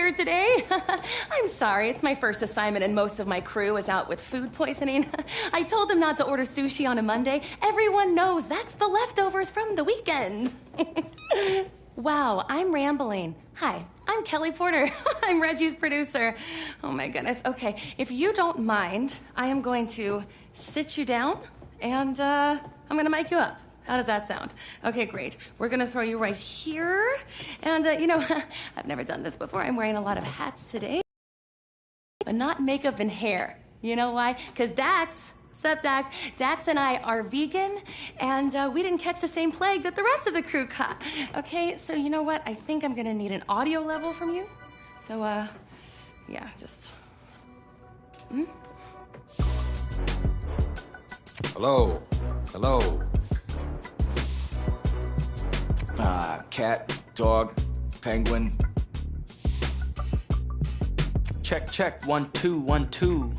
here today. I'm sorry, it's my first assignment and most of my crew is out with food poisoning. I told them not to order sushi on a Monday. Everyone knows that's the leftovers from the weekend. Wow, I'm rambling. Hi, I'm Kelly Porter. I'm Reggie's producer. Oh my goodness. Okay, if you don't mind, I am going to sit you down and I'm gonna mic you up. How does that sound? Okay, great. We're gonna throw you right here. And you know, I've never done this before. I'm wearing a lot of hats today, but not makeup and hair. You know why? Because Dax, what's up, Dax? Dax and I are vegan, and we didn't catch the same plague that the rest of the crew caught. Okay, so you know what? I think I'm gonna need an audio level from you. So, yeah, just... Hello. Hello. Cat, dog, penguin. Check, check, 1, 2, 1, 2.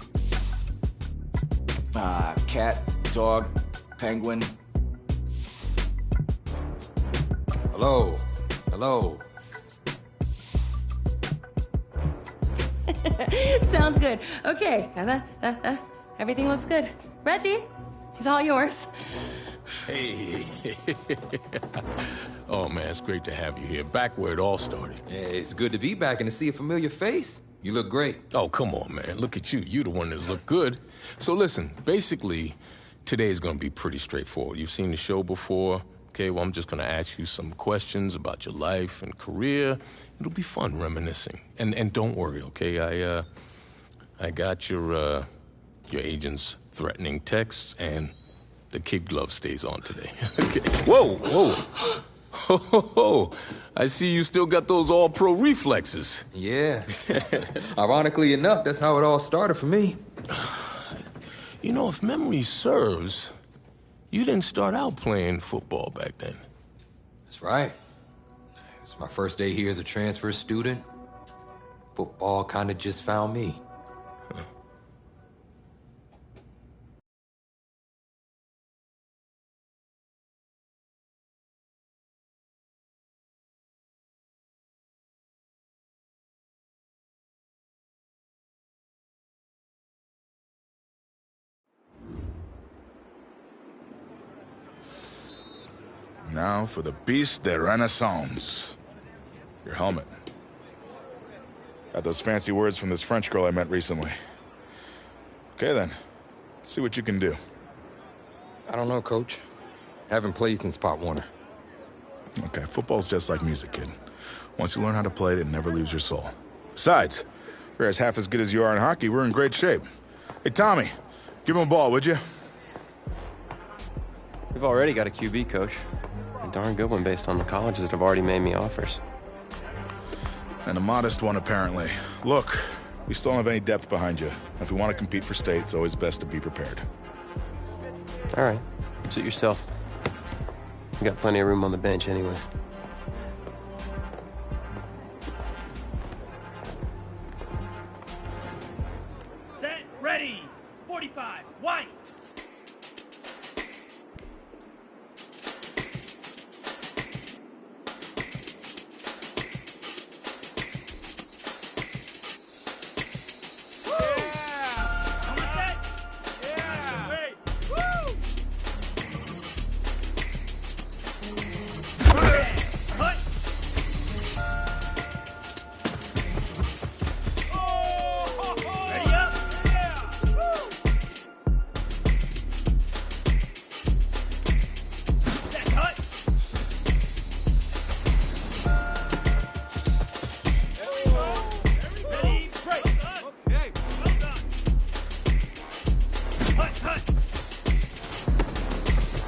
Cat, dog, penguin. Hello. Hello. Sounds good. Okay, everything looks good. Reggie, it's all yours. Hey. Oh, man, it's great to have you here. Back where it all started. Yeah, it's good to be back and to see a familiar face. You look great. Oh, come on, man. Look at you. You're the one that look good. So listen, basically, today's going to be pretty straightforward. You've seen the show before. Okay, well, I'm just going to ask you some questions about your life and career. It'll be fun reminiscing. And don't worry, okay? I got your agent's threatening texts, and the kid glove stays on today. Okay. Whoa, whoa. Oh, I see you still got those all-pro reflexes. Yeah. Ironically enough, that's how it all started for me. You know, if memory serves, you didn't start out playing football back then. That's right. It's my first day here as a transfer student. Football kind of just found me. Now for the Beast de Renaissance. Your helmet. Got those fancy words from this French girl I met recently. Okay then, let's see what you can do. I don't know, Coach. Haven't played since Pop Warner. Okay, football's just like music, kid. Once you learn how to play it, it never leaves your soul. Besides, if you're as half as good as you are in hockey, we're in great shape. Hey, Tommy, give him a ball, would you? We've already got a QB, Coach. A darn good one based on the colleges that have already made me offers. And a modest one, apparently. Look, we still don't have any depth behind you. If we want to compete for state, it's always best to be prepared. All right, suit yourself. We got plenty of room on the bench anyway. Set, ready, 45, white.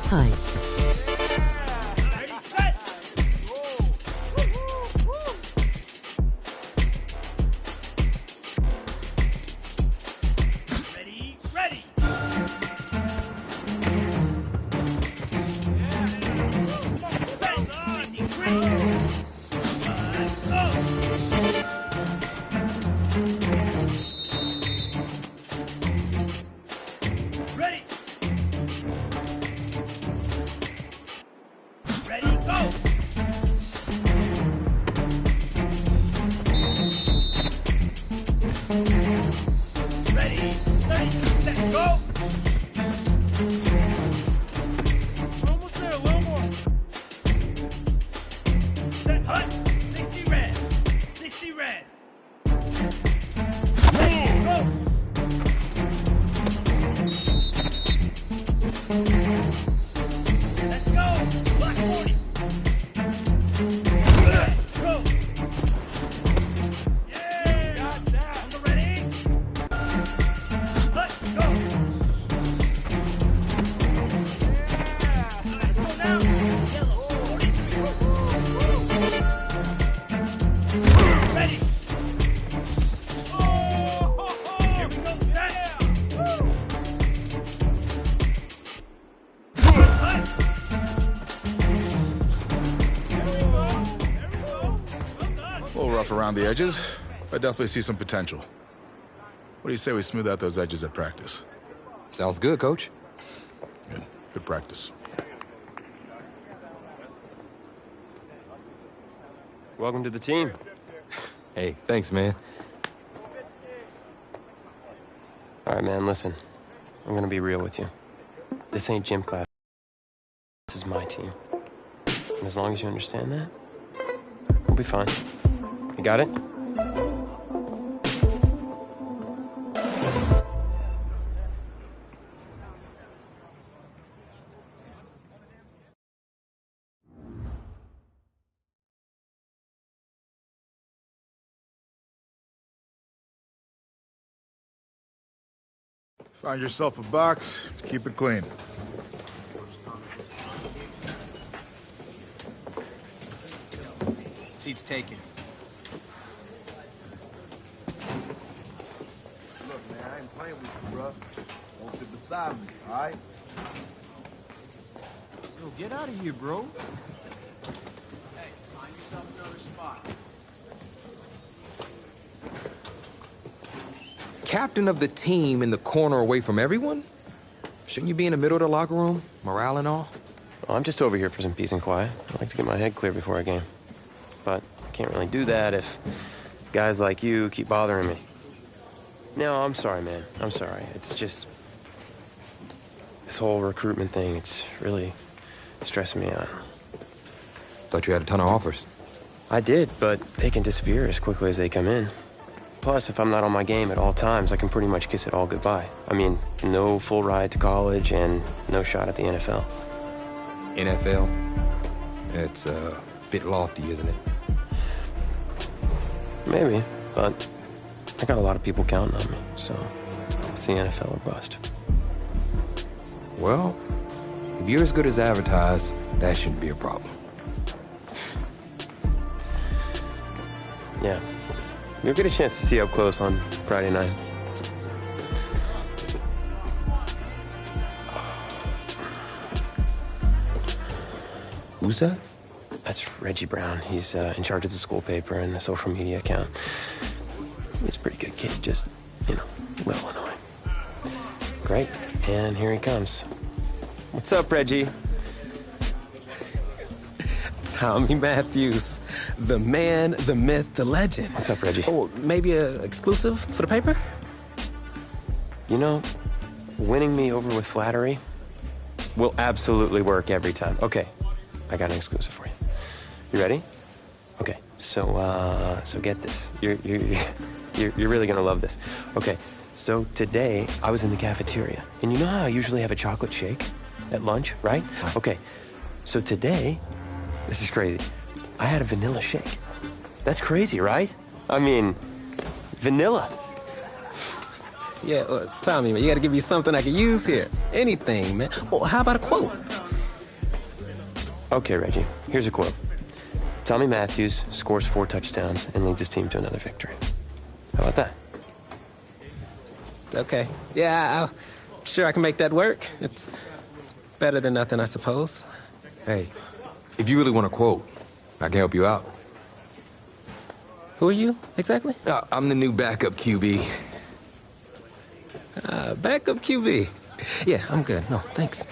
Hi. rough around the edges, I definitely see some potential. What do you say we smooth out those edges at practice? Sounds good, Coach. Good. Good practice. Welcome to the team. Hey, thanks, man. All right, man, listen. I'm gonna be real with you. This ain't gym class. This is my team. And as long as you understand that, we'll be fine. You got it? Find yourself a box, keep it clean. Seats taken. Look, man, I ain't playing with you, bruh. Don't sit beside me, all right? Yo, get out of here, bro. Hey, find yourself another spot. Captain of the team in the corner away from everyone? Shouldn't you be in the middle of the locker room? Morale and all? Well, I'm just over here for some peace and quiet. I like to get my head clear before a game. But I can't really do that if guys like you keep bothering me. No, I'm sorry, man. I'm sorry. It's just... this whole recruitment thing, it's really stressing me out. Thought you had a ton of offers. I did, but they can disappear as quickly as they come in. Plus, if I'm not on my game at all times, I can pretty much kiss it all goodbye. I mean, no full ride to college and no shot at the NFL. NFL? It's a bit lofty, isn't it? Maybe, but I got a lot of people counting on me, so it's the NFL or bust. Well, if you're as good as advertised, that shouldn't be a problem. Yeah. You'll get a chance to see up close on Friday night. Who's that? That's Reggie Brown. He's in charge of the school paper and the social media account. He's a pretty good kid, just, you know, a little annoying. Great, and here he comes. What's up, Reggie? Tommy Matthews, the man, the myth, the legend. What's up, Reggie? Oh, maybe a exclusive for the paper? You know, winning me over with flattery will absolutely work every time. Okay, I got an exclusive for you. You ready? Okay, so get this. You're really gonna love this. Okay, so today I was in the cafeteria, and you know how I usually have a chocolate shake at lunch, right? Okay, so today, this is crazy. I had a vanilla shake. That's crazy, right? I mean, vanilla. Yeah, Tommy, man, you gotta give me something I can use here. Anything, man. Oh, how about a quote? Okay, Reggie, here's a quote. Tommy Matthews scores 4 touchdowns and leads his team to another victory. How about that? Okay. Yeah, I'm sure I can make that work. It's better than nothing, I suppose. Hey, if you really want to quote, I can help you out. Who are you, exactly? I'm the new backup QB. Backup QB. Yeah, I'm good. No, thanks.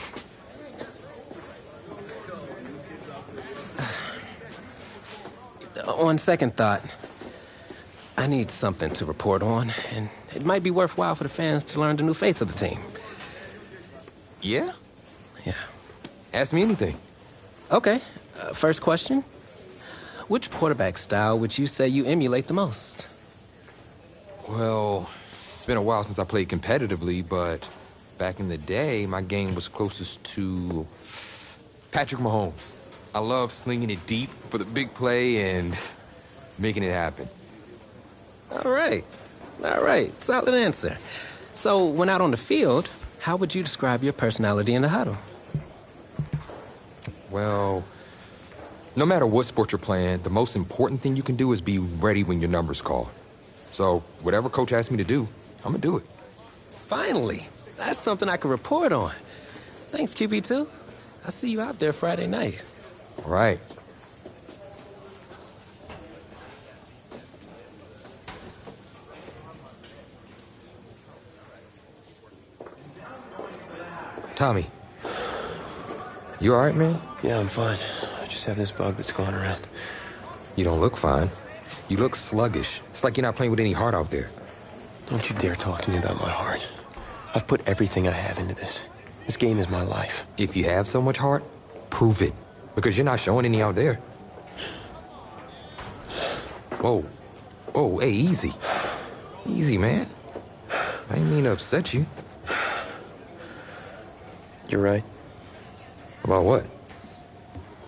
On second thought, I need something to report on, and it might be worthwhile for the fans to learn the new face of the team. Yeah? Yeah. Ask me anything. Okay. First question. Which quarterback style would you say you emulate the most? Well, it's been a while since I played competitively, but back in the day, my game was closest to Patrick Mahomes. I love slinging it deep for the big play and making it happen. All right. Solid answer. So, when out on the field, how would you describe your personality in the huddle? Well, no matter what sport you're playing, the most important thing you can do is be ready when your number's called. So, whatever coach asks me to do, I'm gonna do it. Finally. That's something I can report on. Thanks, QB2. I'll see you out there Friday night. All right. Tommy. You all right, man? Yeah, I'm fine. I just have this bug that's going around. You don't look fine. You look sluggish. It's like you're not playing with any heart out there. Don't you dare talk to me about my heart. I've put everything I have into this. This game is my life. If you have so much heart, prove it. Because you're not showing any out there. Whoa. Whoa, hey, easy. Easy, man. I didn't mean to upset you. You're right. About what?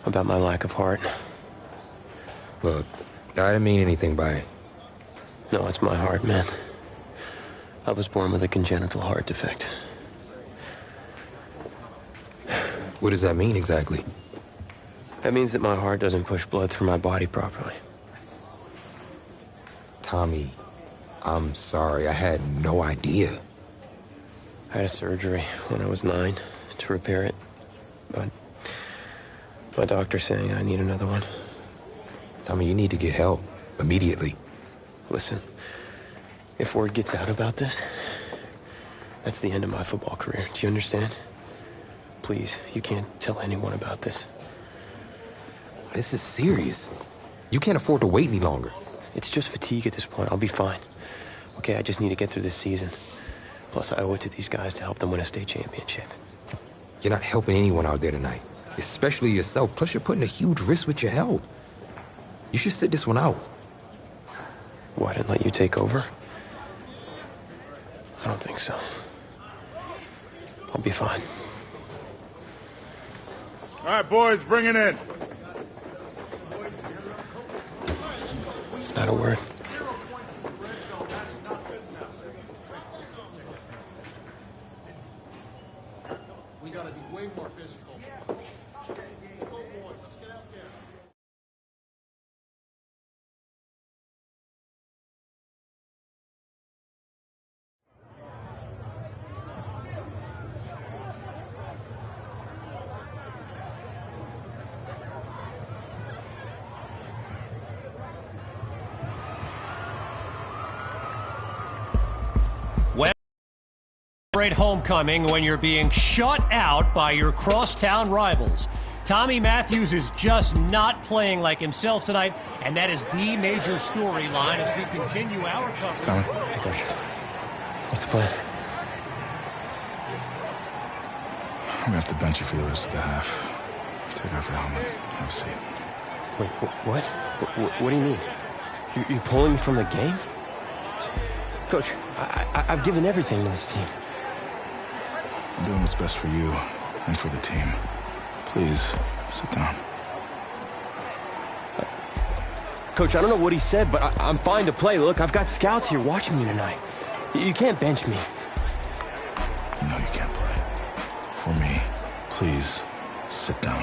About my lack of heart. Look, I didn't mean anything by it. No, it's my heart, man. I was born with a congenital heart defect. What does that mean exactly? That means that my heart doesn't push blood through my body properly. Tommy, I'm sorry. I had no idea. I had a surgery when I was 9 to repair it, but my doctor's saying I need another one. Tommy, you need to get help immediately. Listen, if word gets out about this, that's the end of my football career. Do you understand? Please, you can't tell anyone about this. This is serious. You can't afford to wait any longer. It's just fatigue at this point. I'll be fine. Okay, I just need to get through this season. Plus, I owe it to these guys to help them win a state championship. You're not helping anyone out there tonight, especially yourself. Plus, you're putting a huge risk with your health. You should sit this one out. Why didn't let you take over? I don't think so. I'll be fine. All right, boys, bring it in. Not a word. We gotta be way more physical. Great homecoming when you're being shut out by your crosstown rivals. Tommy Matthews is just not playing like himself tonight, and that is the major storyline as we continue our coverage. Tommy. Hey, Coach. What's the plan? I'm gonna have to bench you for the rest of the half. Take off your helmet. Have a seat. Wait, what? What do you mean? You're pulling me from the game? Coach, I've given everything to this team. I'm doing what's best for you and for the team. Please, sit down. Coach, I don't know what he said, but I'm fine to play. Look, I've got scouts here watching me tonight. You can't bench me. You know you can't play. For me, please, sit down.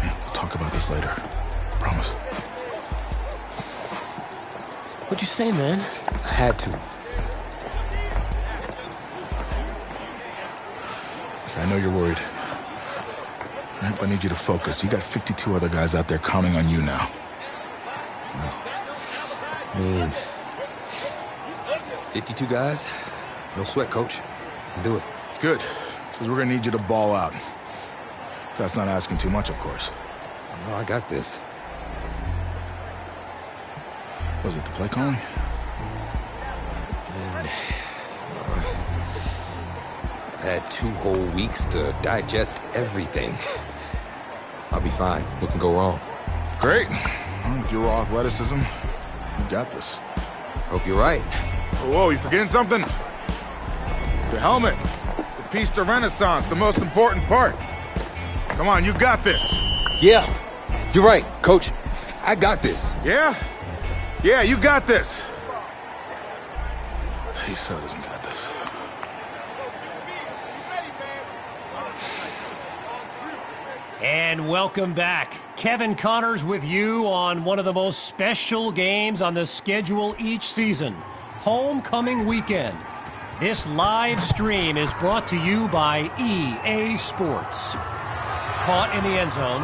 Hey, we'll talk about this later. Promise. What'd you say, man? I had to. I know you're worried. Right, but I need you to focus. You got 52 other guys out there counting on you now. I mean, 52 guys? No sweat, Coach. Do it. Good, because we're gonna need you to ball out. That's not asking too much, of course. No, I got this. Was it the play calling? I've had 2 whole weeks to digest everything. I'll be fine. What can go wrong? Great. Well, with your raw athleticism, you got this. Hope you're right. Whoa, you forgetting something? Your helmet. The piece de renaissance, the most important part. Come on, you got this. Yeah, you're right, Coach. I got this. Yeah? Yeah, you got this. He so doesn't got this. And welcome back. Kevin Connors with you on one of the most special games on the schedule each season, Homecoming Weekend. This live stream is brought to you by EA Sports. Caught in the end zone.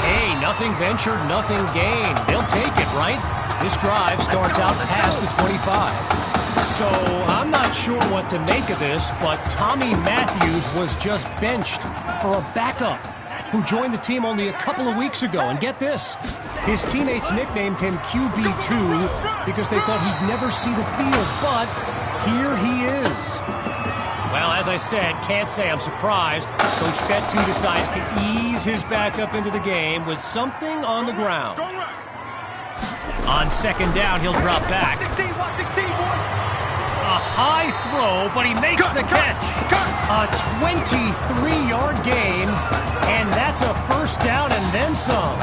Hey, nothing ventured, nothing gained. They'll take it, right? This drive starts out past the 25. So, I'm not sure what to make of this, but Tommy Matthews was just benched for a backup who joined the team only a couple of weeks ago. And get this, his teammates nicknamed him QB2 because they thought he'd never see the field, but here he is. Well, as I said, can't say I'm surprised. Coach Fett2 decides to ease his backup into the game with something on the ground. On second down, he'll drop back. A high throw, but he makes the catch. A 23-yard gain, and that's a first down and then some.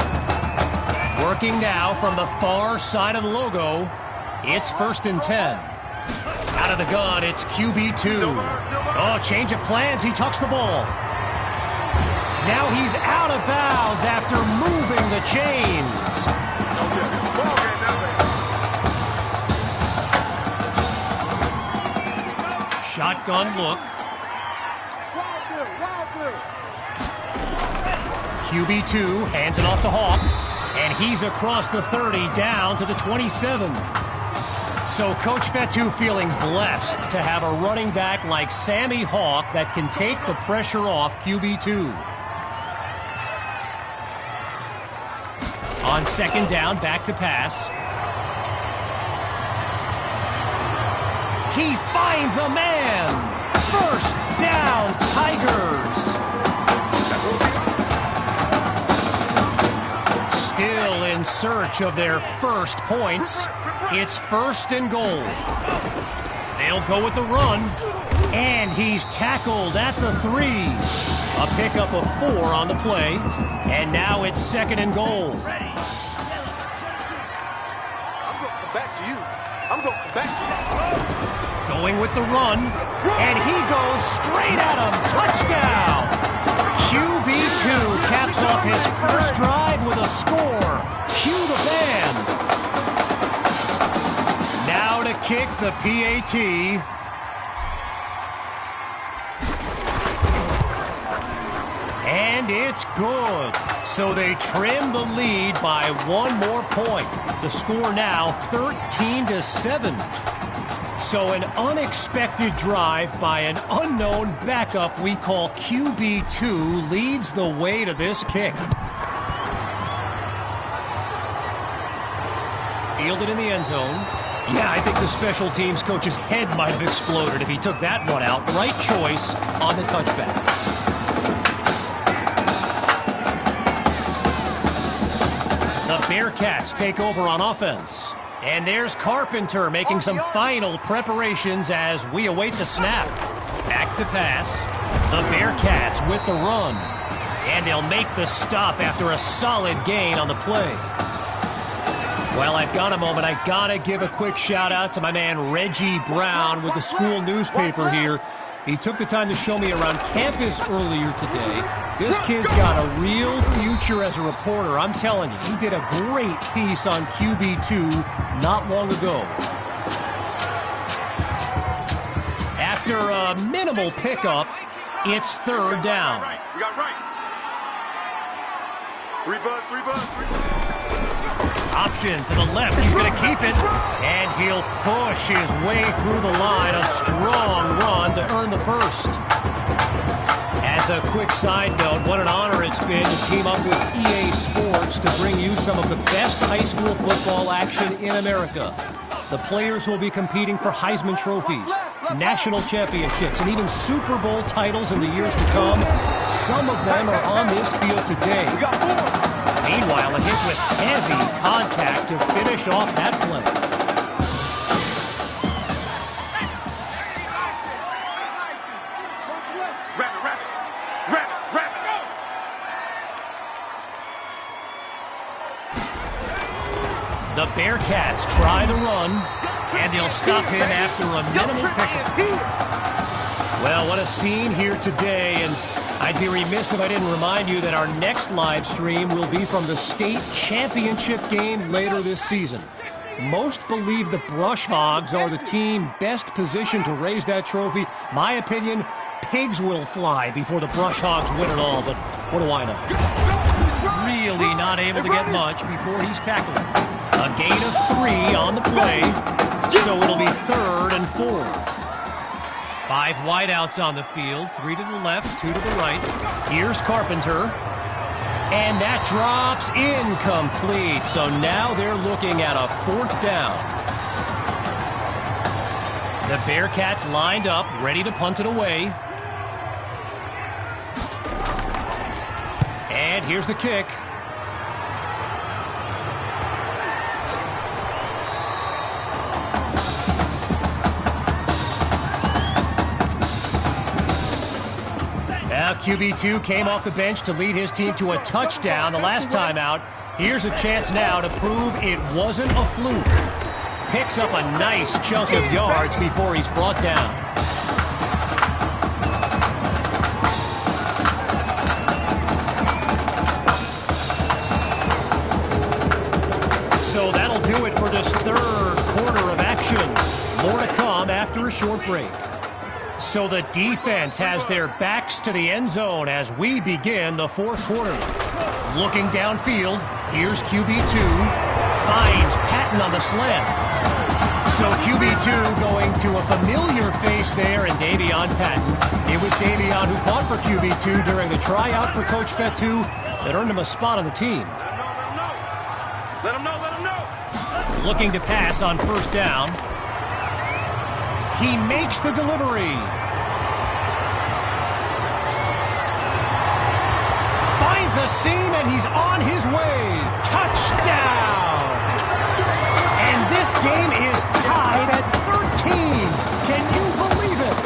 Working now from the far side of the logo, it's 1st and 10. Out of the gun, it's QB2. Oh, change of plans, he tucks the ball. Now he's out of bounds after moving the chains. Shotgun look. QB2 hands it off to Hawk, and he's across the 30 down to the 27. So Coach Fett2 feeling blessed to have a running back like Sammy Hawk that can take the pressure off QB2. On second down, back to pass. He finds a man. First down, Tigers. Still in search of their first points. It's 1st and goal. They'll go with the run. And he's tackled at the 3. A pickup of 4 on the play. And now it's 2nd and goal. I'm going to come back to you. I'm going to come back to you. Going with the run, and he goes straight at him. Touchdown! QB2 caps off his first drive with a score. Cue the band. Now to kick the PAT. And it's good. So they trim the lead by 1 more point. The score now 13-7. So an unexpected drive by an unknown backup we call QB2 leads the way to this kick. Fielded in the end zone. Yeah, I think the special teams coach's head might have exploded if he took that one out. Right choice on the touchback. The Bearcats take over on offense. And there's Carpenter making some final preparations as we await the snap. Back to pass. The Bearcats with the run. And they'll make the stop after a solid gain on the play. Well, I've got a moment. I gotta give a quick shout out to my man Reggie Brown with the school newspaper here. He took the time to show me around campus earlier today. This kid's got a real future as a reporter. I'm telling you, he did a great piece on QB2 not long ago. After a minimal pickup, it's 3rd down. We got right. 3 buzz. Option to the left, he's going to keep it, and he'll push his way through the line. A strong run to earn the first. As a quick side note, what an honor it's been to team up with EA Sports to bring you some of the best high school football action in America. The players will be competing for Heisman trophies, national championships, and even Super Bowl titles in the years to come. Some of them are on this field today. Meanwhile, a hit with heavy contact to finish off that play. The Bearcats try the run, and they'll stop him after a minimal pickup. Well, what a scene here today, and I'd be remiss if I didn't remind you that our next live stream will be from the state championship game later this season. Most believe the Brush Hogs are the team best positioned to raise that trophy. My opinion, pigs will fly before the Brush Hogs win it all, but what do I know? Really not able to get much before he's tackled. A gain of 3 on the play, so it'll be 3rd 1-4. 5 wideouts on the field, 3 to the left, 2 to the right. Here's Carpenter. And that drops incomplete. So now they're looking at a 4th down. The Bearcats lined up, ready to punt it away. And here's the kick. Now QB2 came off the bench to lead his team to a touchdown the last time out. Here's a chance now to prove it wasn't a fluke. Picks up a nice chunk of yards before he's brought down. So that'll do it for this 3rd quarter of action. More to come after a short break. So the defense has their backs to the end zone as we begin the 4th quarter. Looking downfield, here's QB2. Finds Patton on the slant. So QB2 going to a familiar face there in Davion Patton. It was Davion who caught for QB2 during the tryout for Coach Fetu that earned him a spot on the team. Let him know. Looking to pass on 1st down. He makes the delivery. Finds a seam and he's on his way. Touchdown! And this game is tied at 13. Can you believe it?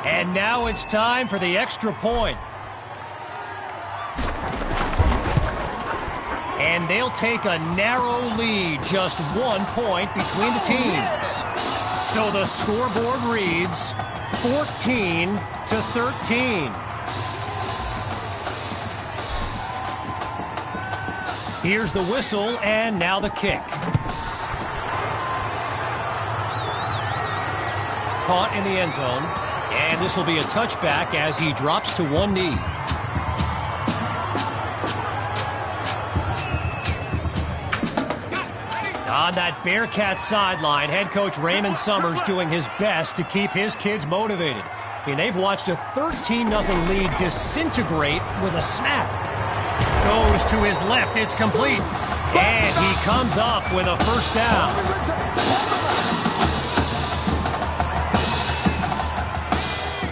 And now it's time for the extra point. And they'll take a narrow lead, just 1 point between the teams. So the scoreboard reads 14-13. Here's the whistle, and now the kick. Caught in the end zone, and this will be a touchback as he drops to one knee. On that Bearcats sideline, head coach Raymond Summers doing his best to keep his kids motivated. I mean, they've watched a 13-0 lead disintegrate with a snap. Goes to his left, it's complete. And he comes up with a 1st down.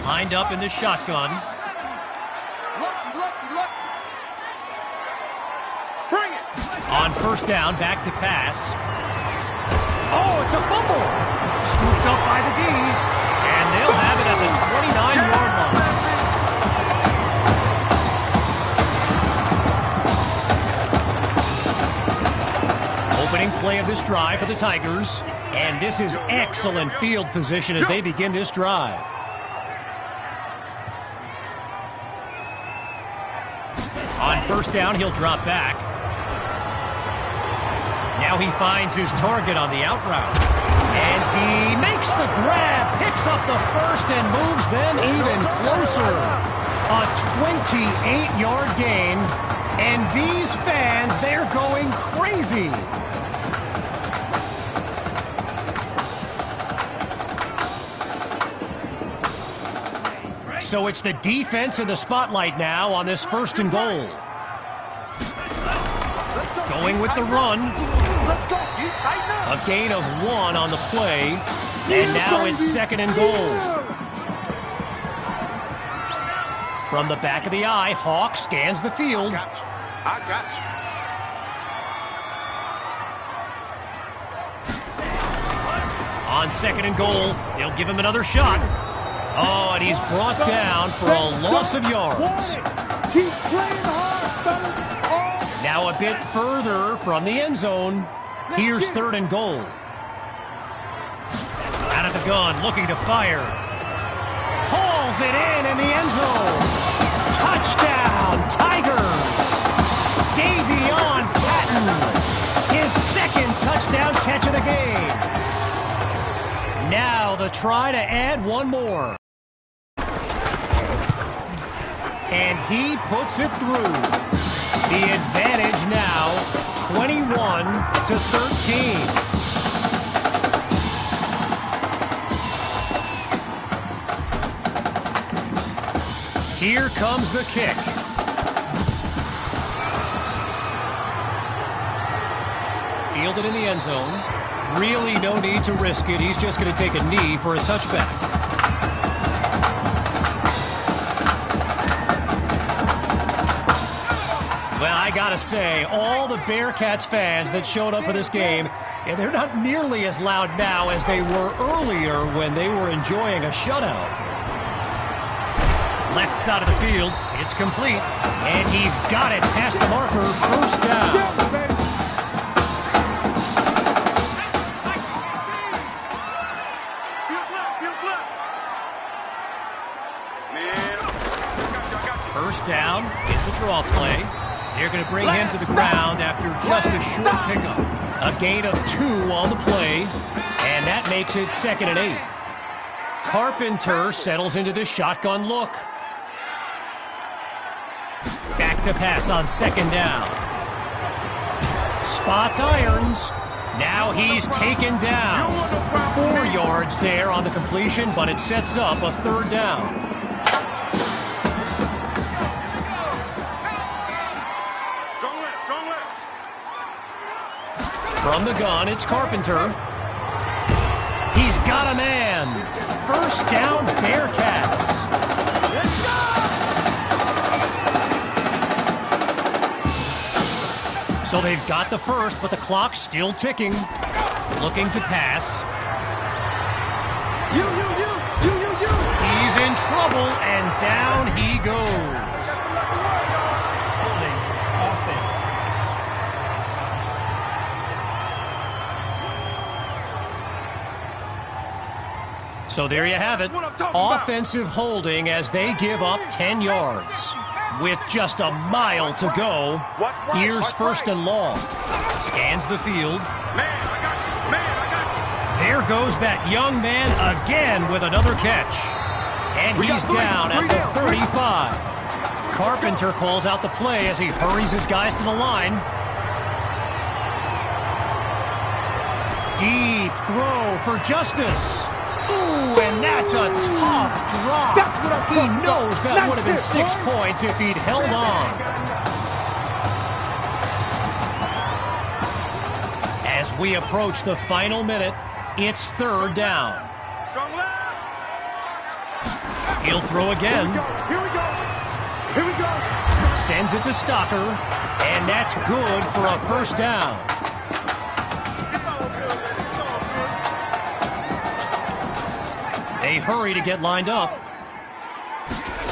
Lined up in the shotgun. On 1st down, back to pass. Oh, it's a fumble! Scooped up by the D, and they'll have it at the 29-yard line. Opening play of this drive for the Tigers, and this is excellent field position as they begin this drive. On 1st down, he'll drop back. Now he finds his target on the out route. And he makes the grab, picks up the 1st, and moves them even closer. A 28-yard gain. And these fans, they're going crazy. So it's the defense in the spotlight now on this 1st and goal. Going with the run. Let's go. You tighten up. A gain of 1 on the play. And now it's 2nd and goal. From the back of the eye, Hawk scans the field. I got you. On 2nd and goal, they'll give him another shot. Oh, and he's brought down for a loss of yards. Keep playing hard, fellas. Now a bit further from the end zone. Here's 3rd and goal. Out of the gun, looking to fire. Hauls it in the end zone. Touchdown, Tigers. Davion Patton. His 2nd touchdown catch of the game. Now the try to add 1 more. And he puts it through. The advantage now, 21-13. Here comes the kick. Fielded in the end zone. Really no need to risk it. He's just going to take a knee for a touchback. Well, I gotta say, all the Bearcats fans that showed up for this game, they're not nearly as loud now as they were earlier when they were enjoying a shutout. Left side of the field, it's complete, and he's got it past the marker, first down. First down, it's a draw play. They're going to bring him to the ground after just a short pickup. A gain of 2 on the play, and that makes it 2nd and 8. Carpenter settles into the shotgun look. Back to pass on 2nd down. Spots irons. Now he's taken down. 4 yards there on the completion, but it sets up a 3rd down. From the gun, it's Carpenter. He's got a man. First down, Bearcats. So they've got the first, but the clock's still ticking. Looking to pass. He's in trouble, and down he goes. Holding offense. So there you have it. Offensive holding as they give up 10 yards. With just a mile to go, here's 1st and long. Scans the field. There goes that young man again with another catch. And he's down at the 35. Carpenter calls out the play as he hurries his guys to the line. Deep throw for Justice. Ooh, and that's a tough drop. He knows that would have been 6 points if he'd held on. As we approach the final minute, it's 3rd down. He'll throw again. Here we go. Sends it to Stocker, and that's good for a 1st down. They hurry to get lined up.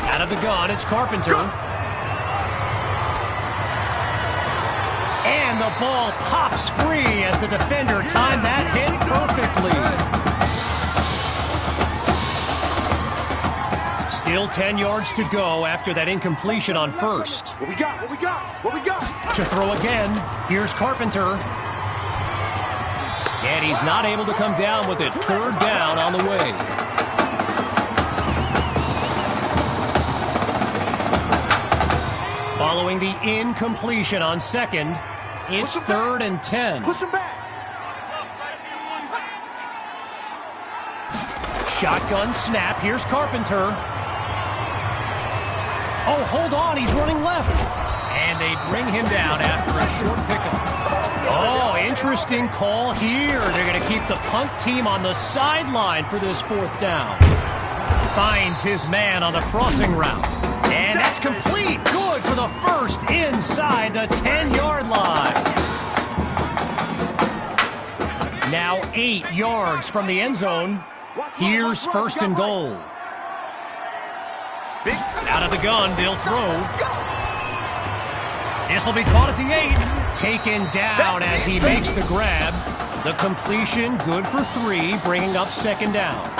Out of the gun, it's Carpenter. And the ball pops free as the defender timed that hit perfectly. Still 10 yards to go after that incompletion on 1st. What we got? What we got? What we got? To throw again, here's Carpenter. And he's not able to come down with it. 3rd down on the way. Following the incompletion on 2nd, it's 3rd and 10. Push him back. Shotgun snap. Here's Carpenter. Oh, hold on. He's running left. And they bring him down after a short pickup. Oh, interesting call here. They're going to keep the punt team on the sideline for this 4th down. Finds his man on the crossing route. And that's complete. Good for the first inside the 10-yard line. Now 8 yards from the end zone. Here's 1st and goal. Out of the gun, they'll throw. This will be caught at the 8. Taken down as he makes the grab. The completion good for 3, bringing up 2nd down.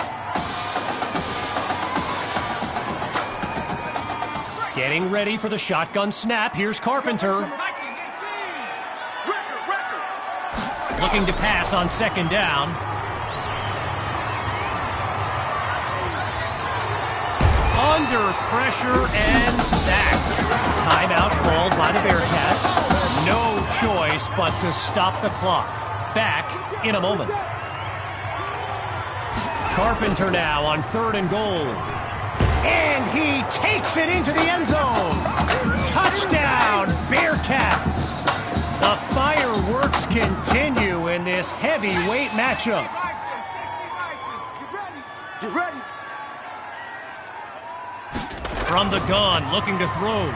Getting ready for the shotgun snap. Here's Carpenter. Looking to pass on 2nd down. Under pressure and sacked. Timeout called by the Bearcats. No choice but to stop the clock. Back in a moment. Carpenter now on 3rd and goal. And he takes it into the end zone. Touchdown, Bearcats. The fireworks continue in this heavyweight matchup. Get ready. From the gun, looking to throw.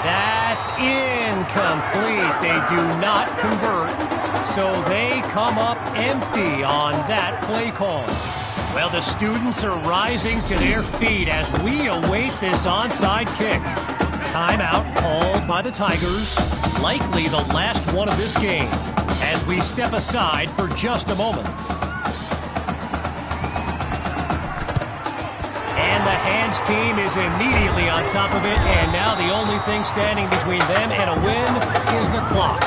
That's incomplete. They do not convert, so they come up empty on that play call. Well, the students are rising to their feet as we await this onside kick. Timeout called by the Tigers, likely the last one of this game, as we step aside for just a moment. And the Hands team is immediately on top of it, and now the only thing standing between them and a win is the clock.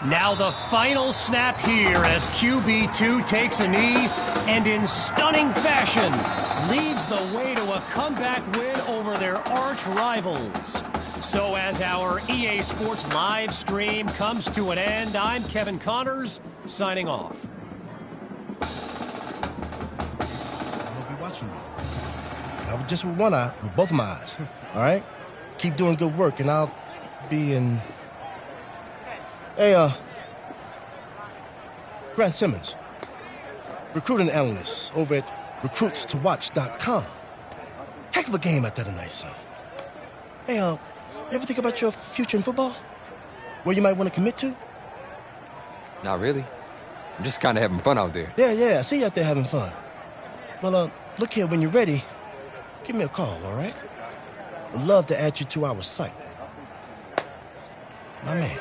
Now the final snap here as QB2 takes a knee and in stunning fashion leads the way to a comeback win over their arch rivals. So as our EA Sports live stream comes to an end, I'm Kevin Connors signing off. I'm going to be watching you. Not just with one eye, with both of my eyes. All right? Keep doing good work and I'll be in... Hey, Grant Simmons, recruiting analyst over at recruitstowatch.com. Heck of a game out there tonight, son. Hey, you ever think about your future in football? Where you might want to commit to? Not really. I'm just kind of having fun out there. Yeah, I see you out there having fun. Well, look here, when you're ready, give me a call, all right? I'd love to add you to our site. My man.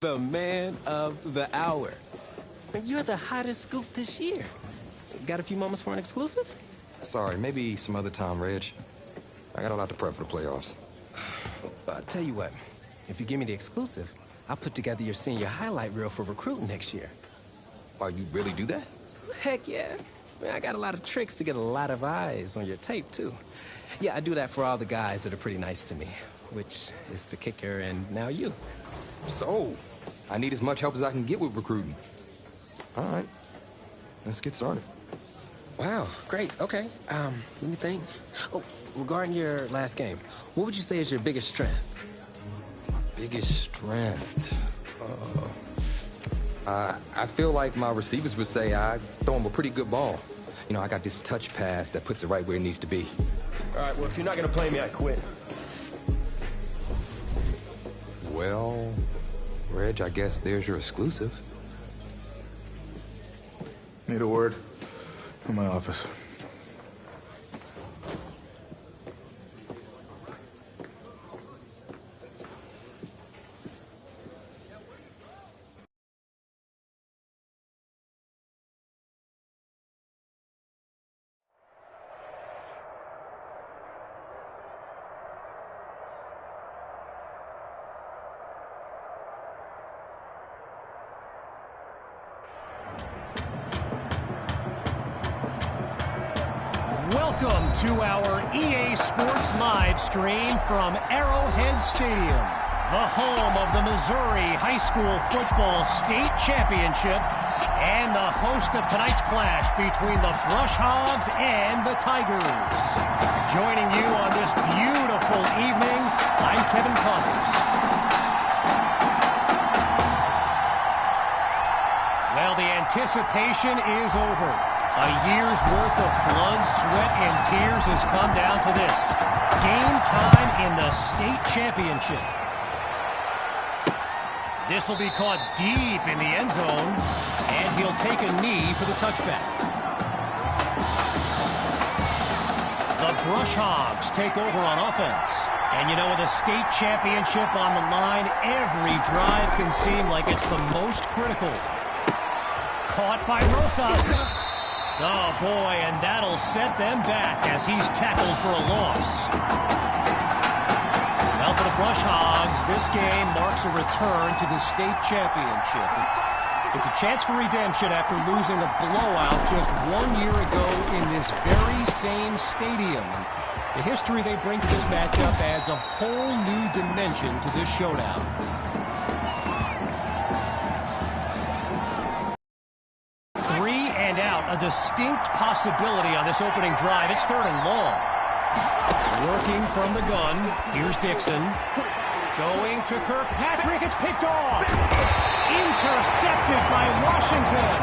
The man of the hour. You're the hottest scoop this year. Got a few moments for an exclusive? Sorry, maybe some other time, Reg. I got a lot to prep for the playoffs. I'll tell you what. If you give me the exclusive, I'll put together your senior highlight reel for recruiting next year. Why, you really do that? Heck yeah. Man, I got a lot of tricks to get a lot of eyes on your tape, too. Yeah, I do that for all the guys that are pretty nice to me, which is the kicker and now you. So, I need as much help as I can get with recruiting. All right, let's get started. Wow, great, okay. Let me think. Oh, regarding your last game, what would you say is your biggest strength? My biggest strength? I feel like my receivers would say I throw them a pretty good ball. You know, I got this touch pass that puts it right where it needs to be. All right, well, if you're not going to play me, I quit. Well, Reg, I guess there's your exclusive. Need a word? In my office. Welcome to our EA Sports live stream from Arrowhead Stadium, the home of the Missouri High School Football State Championship and the host of tonight's clash between the Brush Hogs and the Tigers. Joining you on this beautiful evening, I'm Kevin Connors. Well, the anticipation is over. A year's worth of blood, sweat, and tears has come down to this. Game time in the state championship. This will be caught deep in the end zone, and he'll take a knee for the touchback. The Brush Hogs take over on offense. And, you know, with a state championship on the line, every drive can seem like it's the most critical. Caught by Rosas. Oh, boy, and that'll set them back as he's tackled for a loss. Well, for the Brush Hogs, this game marks a return to the state championship. It's a chance for redemption after losing a blowout just 1 year ago in this very same stadium. The history they bring to this matchup adds a whole new dimension to this showdown. Three and out, a distinct possibility on this opening drive. It's 3rd and long. Working from the gun, here's Dixon. Going to Kirkpatrick, it's picked off. Intercepted by Washington.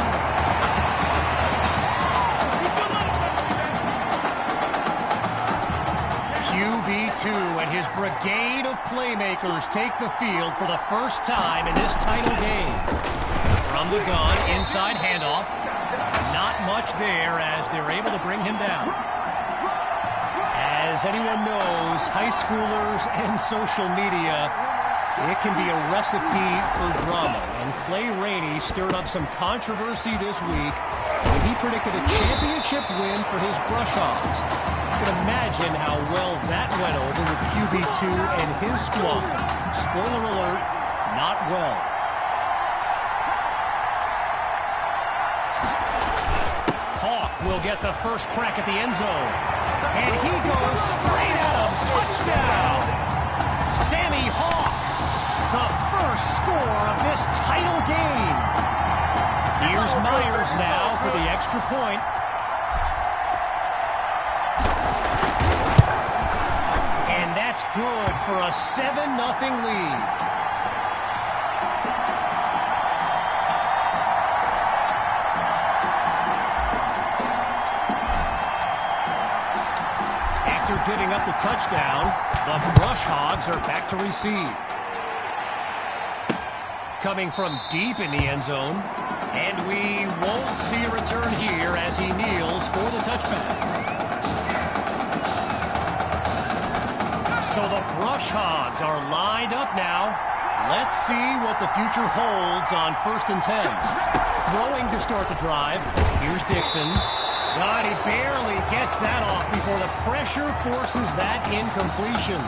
QB2 and his brigade of playmakers take the field for the first time in this title game. From the gun, inside handoff. Not much there as they're able to bring him down. As anyone knows, high schoolers and social media, it can be a recipe for drama. And Clay Rainey stirred up some controversy this week when he predicted a championship win for his Brush Hogs. You can imagine how well that went over with QB2 and his squad. Spoiler alert, not well. Hawk will get the first crack at the end zone. And he goes straight at him. Touchdown! Sammy Hawk, the first score of this title game. Here's Myers now for the extra point. And that's good for a 7-0 lead. Giving up the touchdown, the Brush Hogs are back to receive. Coming from deep in the end zone, and we won't see a return here as he kneels for the touchback. So the Brush Hogs are lined up now. Let's see what the future holds on 1st and 10. Throwing to start the drive. Here's Dixon. God, he barely gets that off before the pressure forces that incompletion.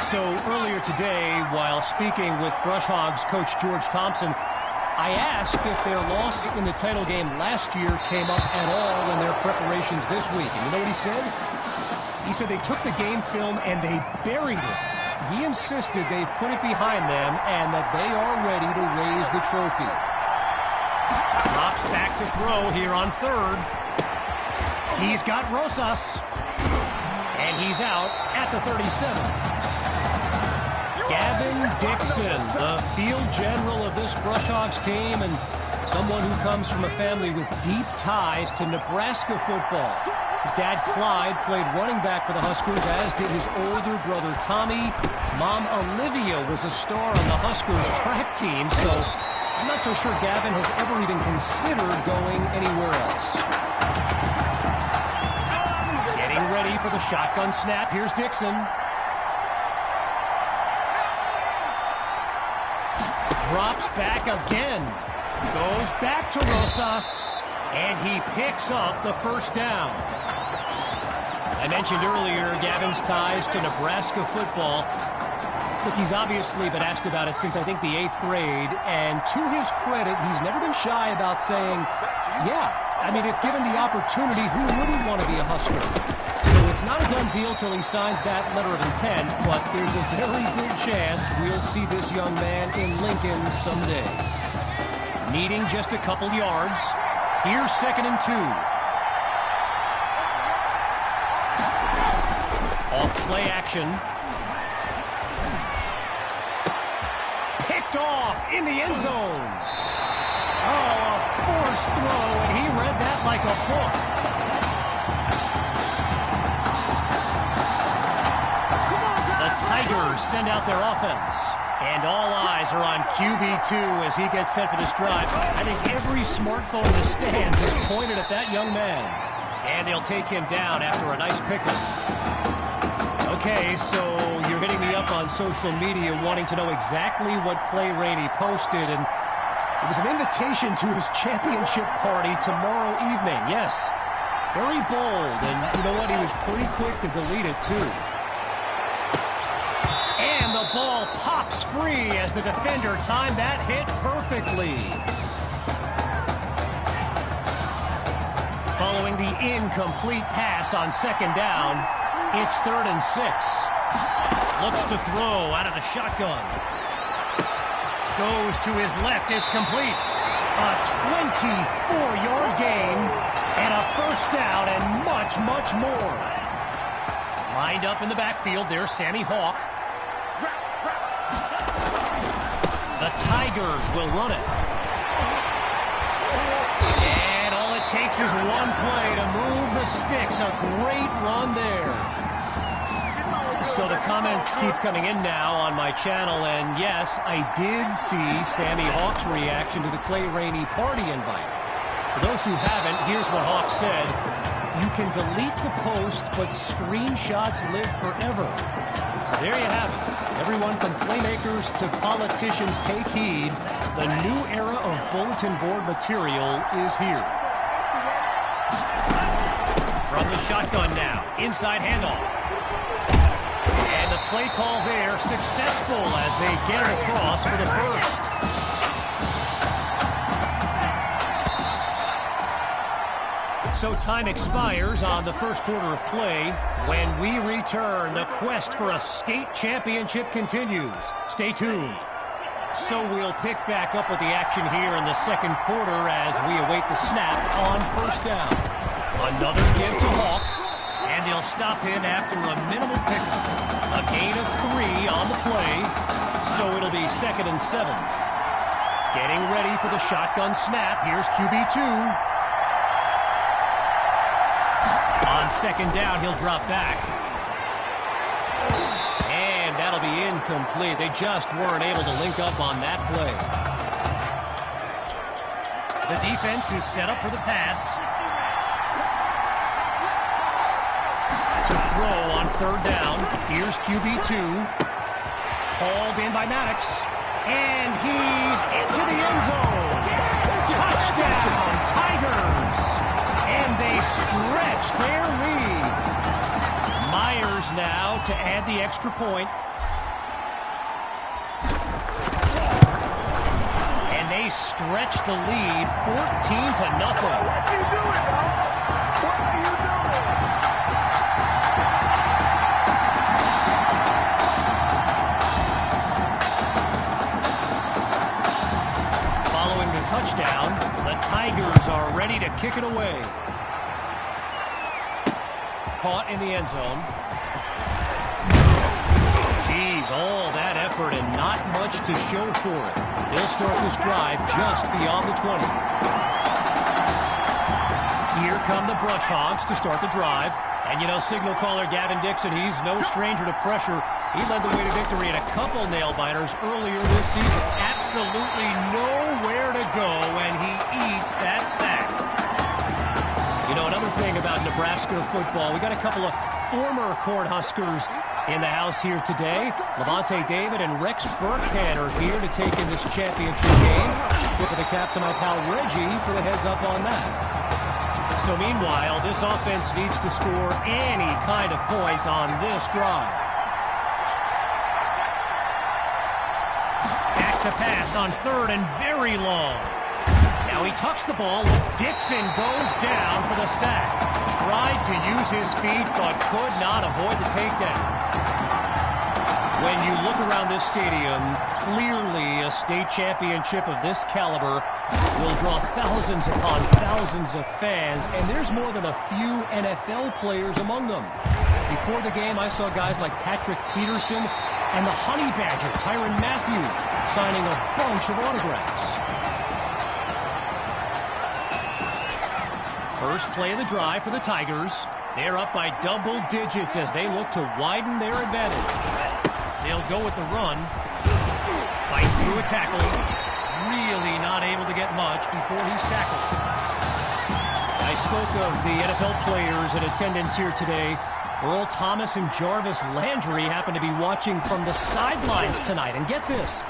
So earlier today, while speaking with Brush Hogs coach George Thompson, I asked if their loss in the title game last year came up at all in their preparations this week. And you know what he said? He said they took the game film and they buried it. He insisted they've put it behind them and that they are ready to raise the trophy. Drops back to throw here on 3rd. He's got Rosas. And he's out at the 37. Gavin Dixon, the field general of this Brush Hogs team and someone who comes from a family with deep ties to Nebraska football. His dad, Clyde, played running back for the Huskers, as did his older brother, Tommy. Mom, Olivia, was a star on the Huskers track team, so I'm not so sure Gavin has ever even considered going anywhere else. Getting ready for the shotgun snap. Here's Dixon. Drops back again. Goes back to Rosas. And he picks up the first down. I mentioned earlier Gavin's ties to Nebraska football. Look, he's obviously been asked about it since, I think, the 8th grade, and to his credit, he's never been shy about saying, yeah, I mean, if given the opportunity, who wouldn't want to be a Husker? So it's not a done deal till he signs that letter of intent, but there's a very good chance we'll see this young man in Lincoln someday. Needing just a couple yards. Here's 2nd and 2. Off play action. Off in the end zone. Oh, a forced throw, and he read that like a book. The Tigers send out their offense. And all eyes are on QB2 as he gets set for this drive. I think every smartphone in the stands is pointed at that young man. And they'll take him down after a nice pickup. Okay, so you're hitting me up on social media wanting to know exactly what Clay Rainey posted. And it was an invitation to his championship party tomorrow evening. Yes, very bold. And you know what? He was pretty quick to delete it, too. And the ball pops free as the defender timed that hit perfectly. Following the incomplete pass on second down, it's 3rd and 6. Looks to throw out of the shotgun. Goes to his left. It's complete. A 24-yard gain and a first down and much, much more. Lined up in the backfield, there's Sammy Hawk. The Tigers will run it. And all it takes is one play to move the sticks. A great run there. So the comments keep coming in now on my channel, and yes, I did see Sammy Hawk's reaction to the Clay Rainey party invite. For those who haven't, here's what Hawk said. You can delete the post, but screenshots live forever. So there you have it. Everyone from playmakers to politicians, take heed. The new era of bulletin board material is here. From the shotgun now, inside handoff. And the play call there, successful as they get it across for the first. So time expires on the first quarter of play. When we return, the quest for a state championship continues. Stay tuned. So we'll pick back up with the action here in the second quarter as we await the snap on first down. Another give to Hawk, and they'll stop him after a minimal pickup. A gain of 3 on the play, so it'll be 2nd and 7. Getting ready for the shotgun snap. Here's QB2. On second down, he'll drop back. And that'll be incomplete. They just weren't able to link up on that play. The defense is set up for the pass. To throw on third down. Here's QB2. Hauled in by Maddox. And he's into the end zone. Touchdown, Tigers! And they stretch their lead. Myers now to add the extra point. And they stretch the lead 14-0. What you doing, dog? What are you doing? Following the touchdown, the Tigers are ready to kick it away. Caught in the end zone. Geez, all that effort and not much to show for it. They'll start this drive just beyond the 20. Here come the Brush Hogs to start the drive. And you know, signal caller Gavin Dixon, he's no stranger to pressure. He led the way to victory in a couple nail-biters earlier this season. Absolutely nowhere to go, and he eats that sack. You know, another thing about Nebraska football, we got a couple of former Cornhuskers in the house here today. Levante David and Rex Burkhead are here to take in this championship game. Tip of the cap to my pal Reggie for the heads up on that. So meanwhile, this offense needs to score any kind of points on this drive. Back to pass on third and very long. Now he tucks the ball. Dixon goes down for the sack. Tried to use his feet, but could not avoid the takedown. When you look around this stadium, clearly a state championship of this caliber will draw thousands upon thousands of fans, and there's more than a few NFL players among them. Before the game, I saw guys like Patrick Peterson and the Honey Badger, Tyrann Mathieu, signing a bunch of autographs. First play of the drive for the Tigers. They're up by double digits as they look to widen their advantage. They'll go with the run. Fights through a tackle. Really not able to get much before he's tackled. I spoke of the NFL players in attendance here today. Earl Thomas and Jarvis Landry happen to be watching from the sidelines tonight. And get this,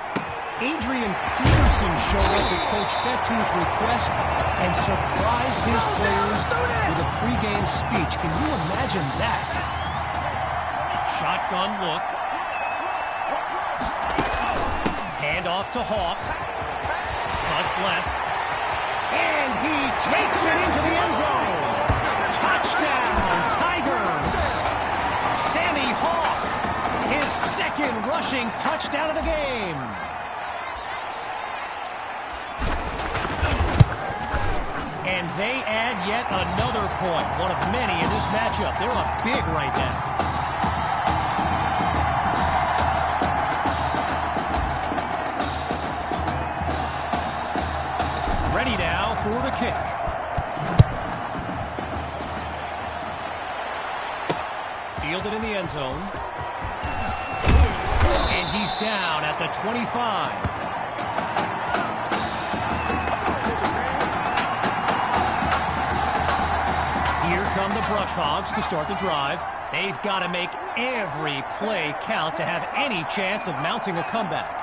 Adrian Peterson showed up at Coach Fettu's request and surprised his players with a pregame speech. Can you imagine that? Shotgun look. Hand off to Hawk. Cuts left. And he takes it into the end zone. Touchdown, Tigers. Sammy Hawk, his second rushing touchdown of the game. And they add yet another point, one of many in this matchup. They're up big right now. Ready now for the kick. Fielded in the end zone. And he's down at the 25. Here come the Brush Hogs to start the drive. They've got to make every play count to have any chance of mounting a comeback.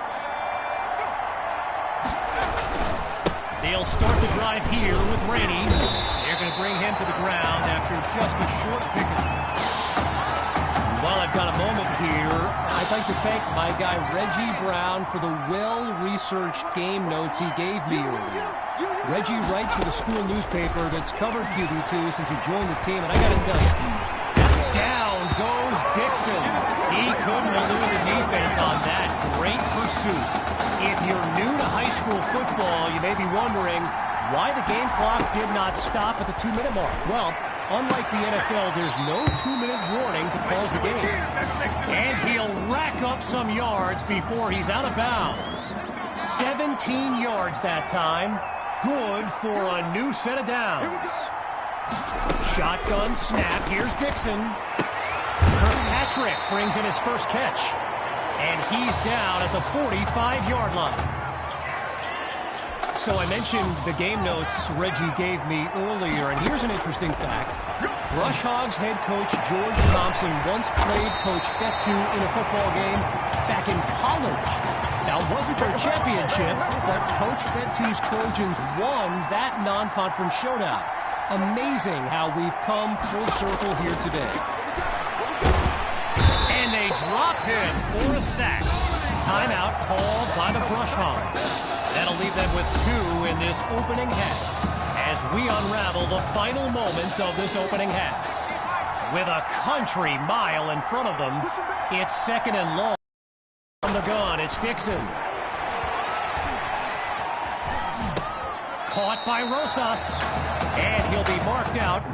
They'll start the drive here with Rennie. They're going to bring him to the ground after just a short pickup. While I've got a moment here, I'd like to thank my guy Reggie Brown for the well-researched game notes he gave me earlier. Reggie writes for the school newspaper that's covered QB2 since he joined the team, and I got to tell you, down goes Dixon. He couldn't elude the defense on that great pursuit. If you're new to high school football, you may be wondering why the game clock did not stop at the 2-minute mark. Well, unlike the NFL, there's no 2-minute warning to pause the game. And he'll rack up some yards before he's out of bounds. 17 yards that time. Good for a new set of downs. Shotgun snap. Here's Dixon. Kirkpatrick brings in his first catch. And he's down at the 45-yard line. So I mentioned the game notes Reggie gave me earlier, and here's an interesting fact. Brush Hogs head coach George Thompson once played Coach Fettu in a football game back in college. Now, it wasn't for a championship, but Coach Fettu's Trojans won that non-conference showdown. Amazing how we've come full circle here today. And they drop him for a sack. Timeout called by the Brush Hogs. That'll leave them with 2 in this opening half as we unravel the final moments of this opening half. With a country mile in front of them, it's second and long. From the gun, it's Dixon. Caught by Rosas, and he'll be marked out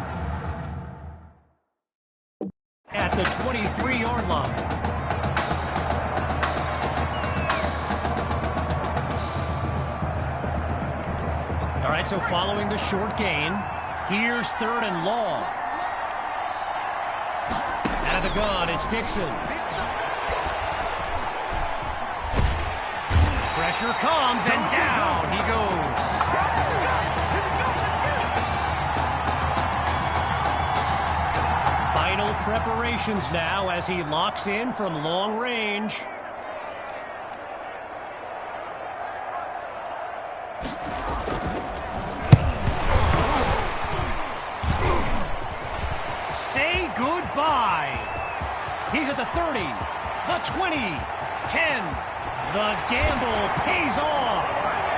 at the 23-yard line. All right, so following the short gain, here's third and long. Out of the gun, it's Dixon. Pressure comes, and down he goes. Final preparations now as he locks in from long range. Say goodbye. He's at the 30, the 20, 10. The gamble pays off.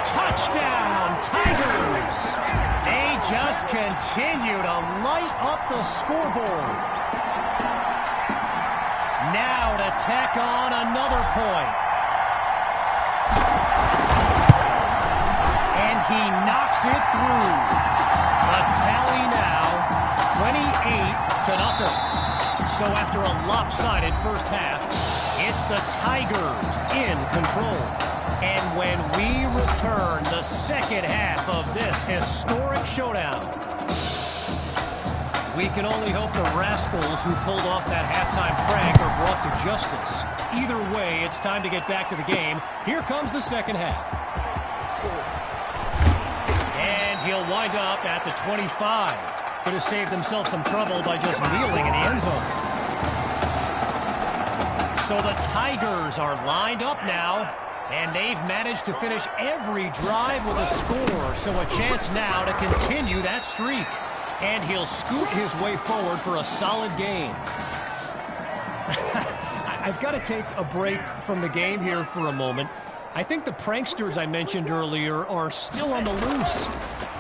Touchdown, Tigers. They just continue to light up the scoreboard. Now to tack on another point. And he knocks it through. The tally now, 28-0. So after a lopsided first half, it's the Tigers in control. And when we return, the second half of this historic showdown. We can only hope the rascals who pulled off that halftime prank are brought to justice. Either way, it's time to get back to the game. Here comes the second half. And he'll wind up at the 25. Could have saved himself some trouble by just kneeling in the end zone. So the Tigers are lined up now, and they've managed to finish every drive with a score, so a chance now to continue that streak. And he'll scoot his way forward for a solid gain. I've got to take a break from the game here for a moment. I think the pranksters I mentioned earlier are still on the loose.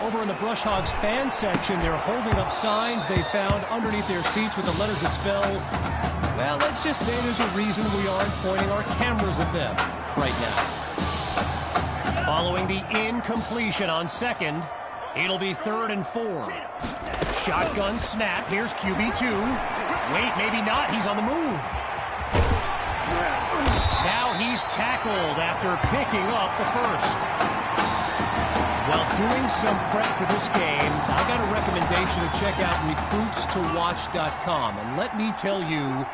Over in the Brush Hogs fan section, they're holding up signs they found underneath their seats with the letters that spell, well, let's just say there's a reason we aren't pointing our cameras at them right now. Following the incompletion on second, it'll be 3rd and 4. Shotgun snap. Here's QB2. Wait, maybe not. He's on the move. Now he's tackled after picking up the first. While doing some prep for this game, I got a recommendation to check out recruitstowatch.com. And let me tell you,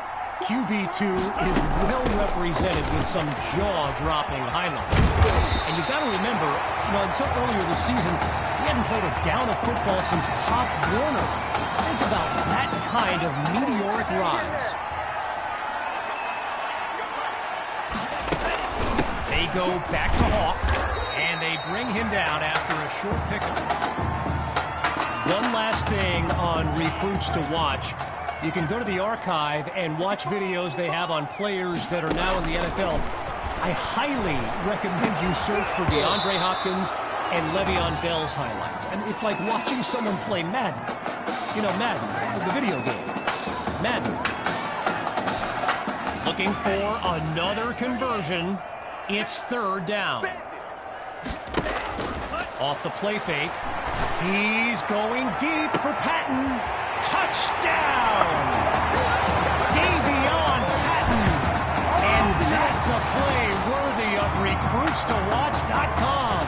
QB2 is well represented with some jaw-dropping highlights. And you got to remember, until earlier this season, he hadn't played a down of football since Pop Warner. Think about that kind of meteoric rise. They go back to Hawk, and they bring him down after a short pickup. One last thing on Recruits to Watch. You can go to the archive and watch videos they have on players that are now in the NFL. I highly recommend you search for DeAndre Hopkins and Le'Veon Bell's highlights. And it's like watching someone play Madden. You know, Madden, the video game. Madden. Looking for another conversion. It's 3rd down. Off the play fake. He's going deep for Patton. Touchdown! Davion Patton. And that's a play worthy of recruitstowatch.com.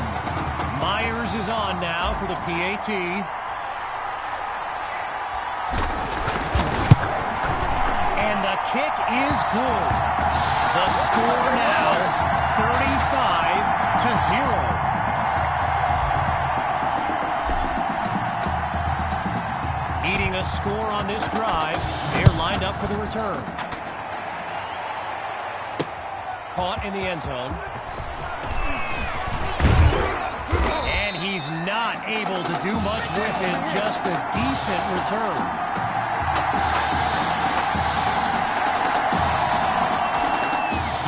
Myers is on now for the PAT. And the kick is good. The score now 35-0. Needing a score on this drive, they're lined up for the return. Caught in the end zone. And he's not able to do much with it, just a decent return.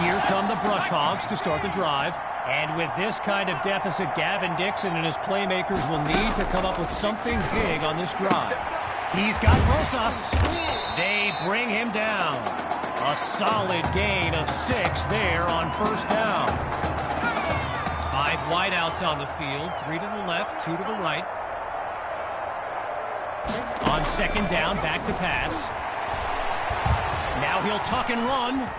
Here come the Brush Hogs to start the drive. And with this kind of deficit, Gavin Dixon and his playmakers will need to come up with something big on this drive. He's got Rosas. They bring him down. A solid gain of 6 there on 1st down. 5 wideouts on the field. 3 to the left, 2 to the right. On 2nd down, back to pass. Now he'll tuck and run.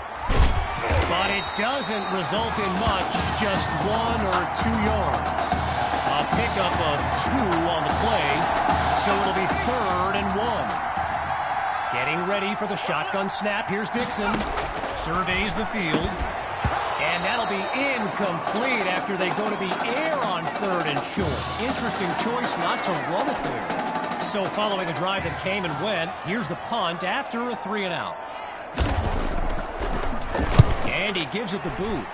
But it doesn't result in much, just 1 or 2 yards. A pickup of 2 on the play, so it'll be 3rd and 1. Getting ready for the shotgun snap. Here's Dixon. Surveys the field. And that'll be incomplete after they go to the air on 3rd and short. Interesting choice not to run it there. So following a drive that came and went, here's the punt after a 3 and out. And he gives it the boot.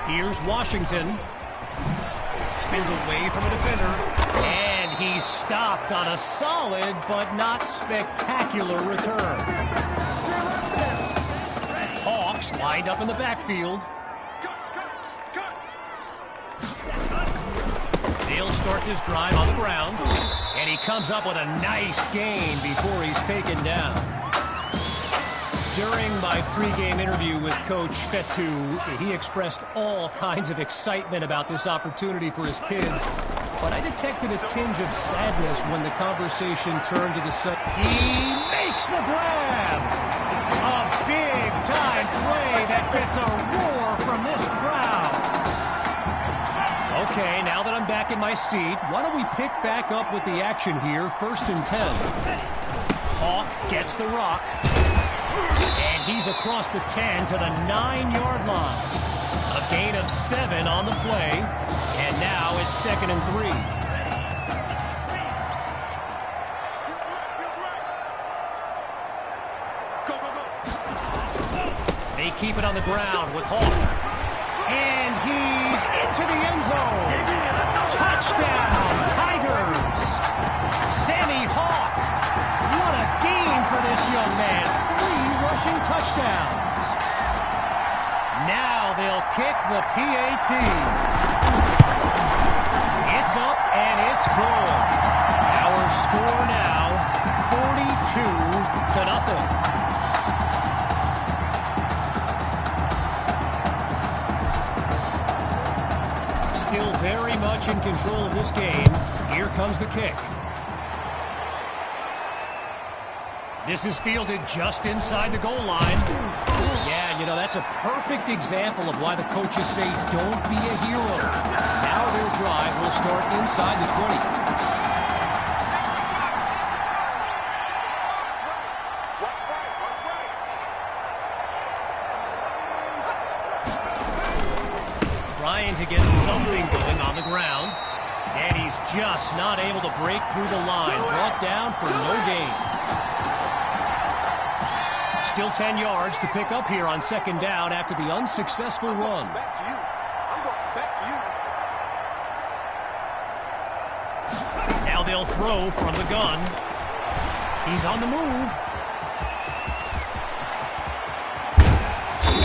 Here's Washington. Spins away from a defender. And he's stopped on a solid but not spectacular return. Hawks lined up in the backfield. They'll start this drive on the ground. And he comes up with a nice gain before he's taken down. During my pregame interview with Coach Fetu, he expressed all kinds of excitement about this opportunity for his kids. But I detected a tinge of sadness when the conversation turned to the side. He makes the grab! A big-time play that gets a roar from this crowd. Okay, now that I'm back in my seat, why don't we pick back up with the action here, 1st and 10. Hawk gets the rock. And he's across the 10 to the 9-yard line. A gain of 7 on the play. And now it's 2nd and 3. They keep it on the ground with Hawk. And he's into the end zone. Touchdown, Tigers. Sammy Hawk. What a game for this young man. 3 rushing touchdowns. Now they'll kick the PAT. It's up and it's good. Our score now, 42-0. Still very much in control of this game. Here comes the kick. This is fielded just inside the goal line. Yeah, you know, that's a perfect example of why the coaches say don't be a hero. Now their drive will start inside the 20. Trying to get something going on the ground. And he's just not able to break through the line. Brought down for no gain. Still 10 yards to pick up here on 2nd down after the unsuccessful run. Back to you. I'm going back to you. Now they'll throw from the gun. He's on the move.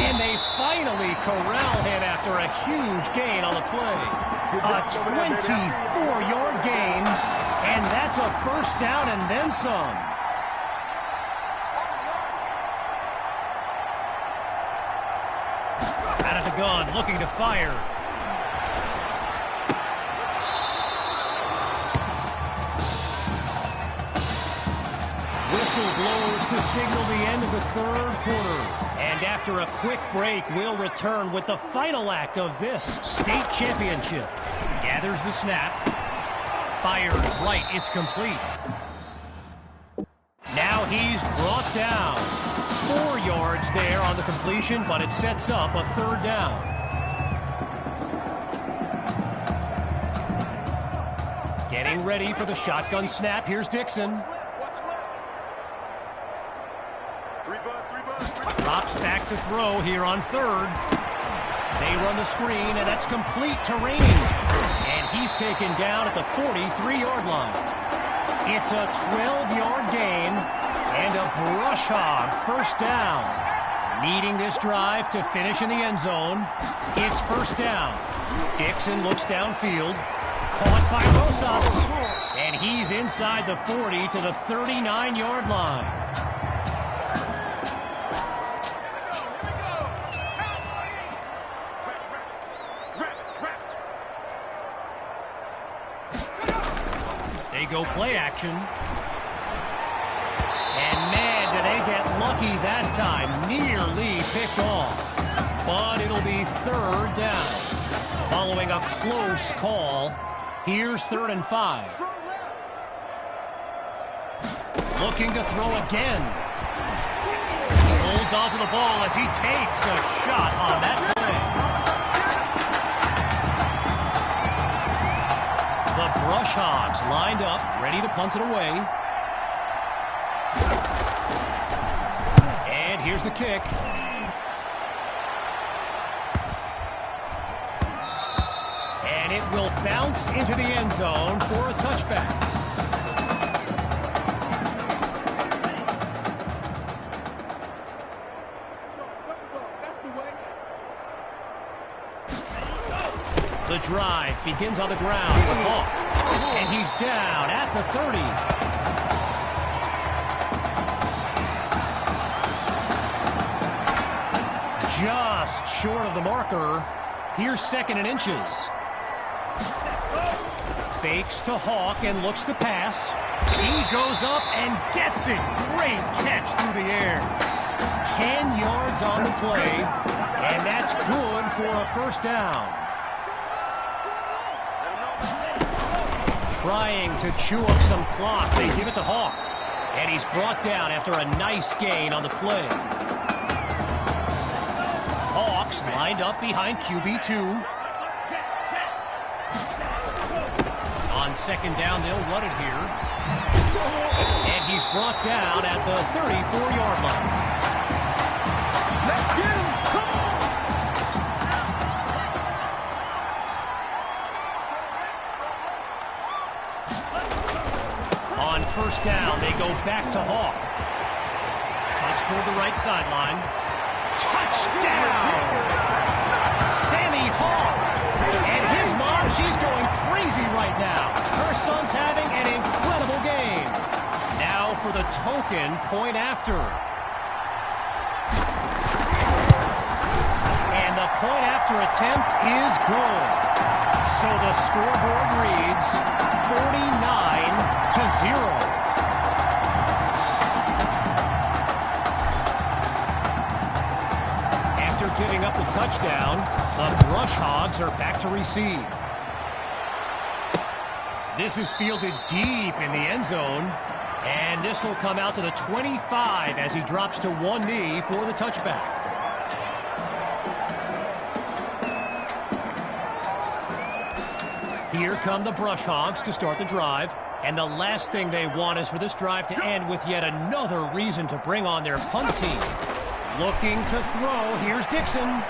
And they finally corral him after a huge gain on the play. A 24-yard gain, and that's a 1st down and then some. Out of the gun, looking to fire. Whistle blows to signal the end of the 3rd quarter. And after a quick break, we'll return with the final act of this state championship. Gathers the snap. Fires right. It's complete. Now he's brought down. 4 yards there on the completion, but it sets up a 3rd down. Getting ready for the shotgun snap. Here's Dixon. Drops back to throw here on 3rd. They run the screen, and that's complete to Rainey. And he's taken down at the 43-yard line. It's a 12-yard gain and a brush hog 1st down. Needing this drive to finish in the end zone. It's 1st down. Dixon looks downfield. Caught by Rosas. And he's inside the 40 to the 39-yard line. Go play action. And man, did they get lucky that time. Nearly picked off. But it'll be 3rd down. Following a close call, here's 3rd and 5. Looking to throw again. Holds onto the ball as he takes a shot on that play. The Brush Hogs lined up, ready to punt it away. And here's the kick. And it will bounce into the end zone for a touchback. The drive begins on the ground with Hawk. And he's down at the 30. Just short of the marker. Here's 2nd and inches. Fakes to Hawk and looks to pass. He goes up and gets it. Great catch through the air. 10 yards on the play. And that's good for a 1st down. trying to chew up some clock. They give it to Hawk. And he's brought down after a nice gain on the play. Hawks lined up behind QB2. On second down, they'll run it here. And he's brought down at the 34-yard line. Let's get him! Come on! On first down, they go back to Hawk. Cuts toward the right sideline. Touchdown! Sammy Hawk! And his mom, she's going crazy right now. Her son's having an incredible game. Now for the token point after. And the point after attempt is good. So the scoreboard reads 49-0. After giving up the touchdown, the Brush Hogs are back to receive. This is fielded deep in the end zone. And this will come out to the 25 as he drops to one knee for the touchback. Here come the Brush Hogs to start the drive. And the last thing they want is for this drive to end with yet another reason to bring on their punt team. Looking to throw. Here's Dixon.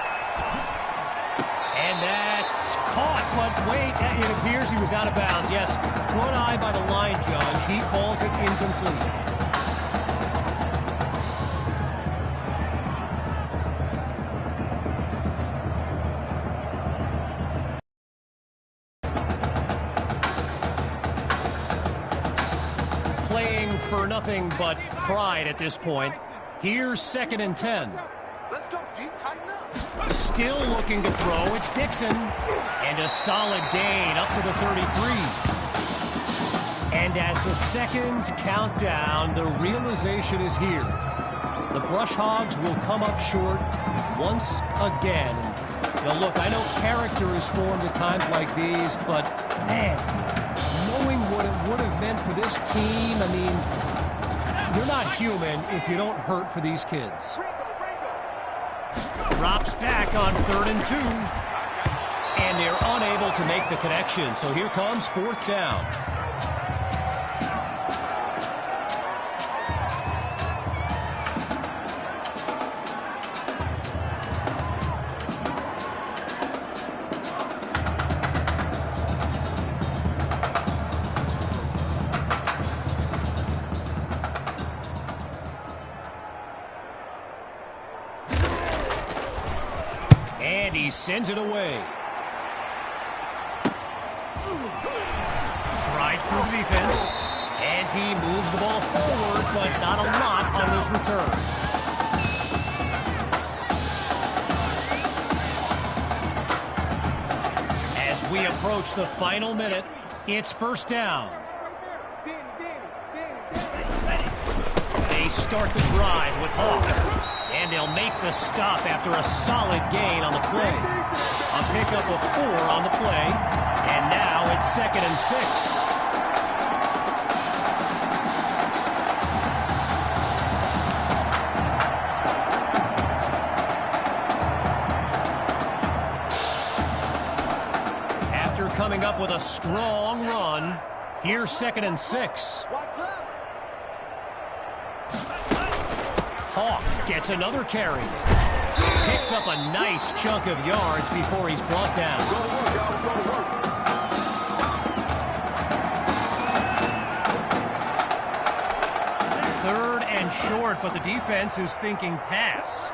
And that's caught. But wait, it appears he was out of bounds. Yes, good eye by the line judge. He calls it incomplete. Playing for nothing but pride at this point. Here's 2nd and 10. Let's go, D. Tighten up. Still looking to throw. It's Dixon. And a solid gain up to the 33. And as the seconds count down, the realization is here. The Brush Hogs will come up short once again. Now look, I know character is formed at times like these, but man, knowing what it would have meant for this team, I mean, you're not human if you don't hurt for these kids. Drops back on 3rd and 2. And they're unable to make the connection. So here comes 4th down. And he sends it away. Drives through the defense. And he moves the ball forward, but not a lot on this return. As we approach the final minute, it's 1st down. They start the drive with Hawk. And they'll make the stop after a solid gain on the play. A pickup of 4 on the play. And now it's 2nd and 6. After coming up with a strong run, here's 2nd and 6. Hawk gets another carry. Picks up a nice chunk of yards before he's brought down. 3rd and short, but the defense is thinking pass.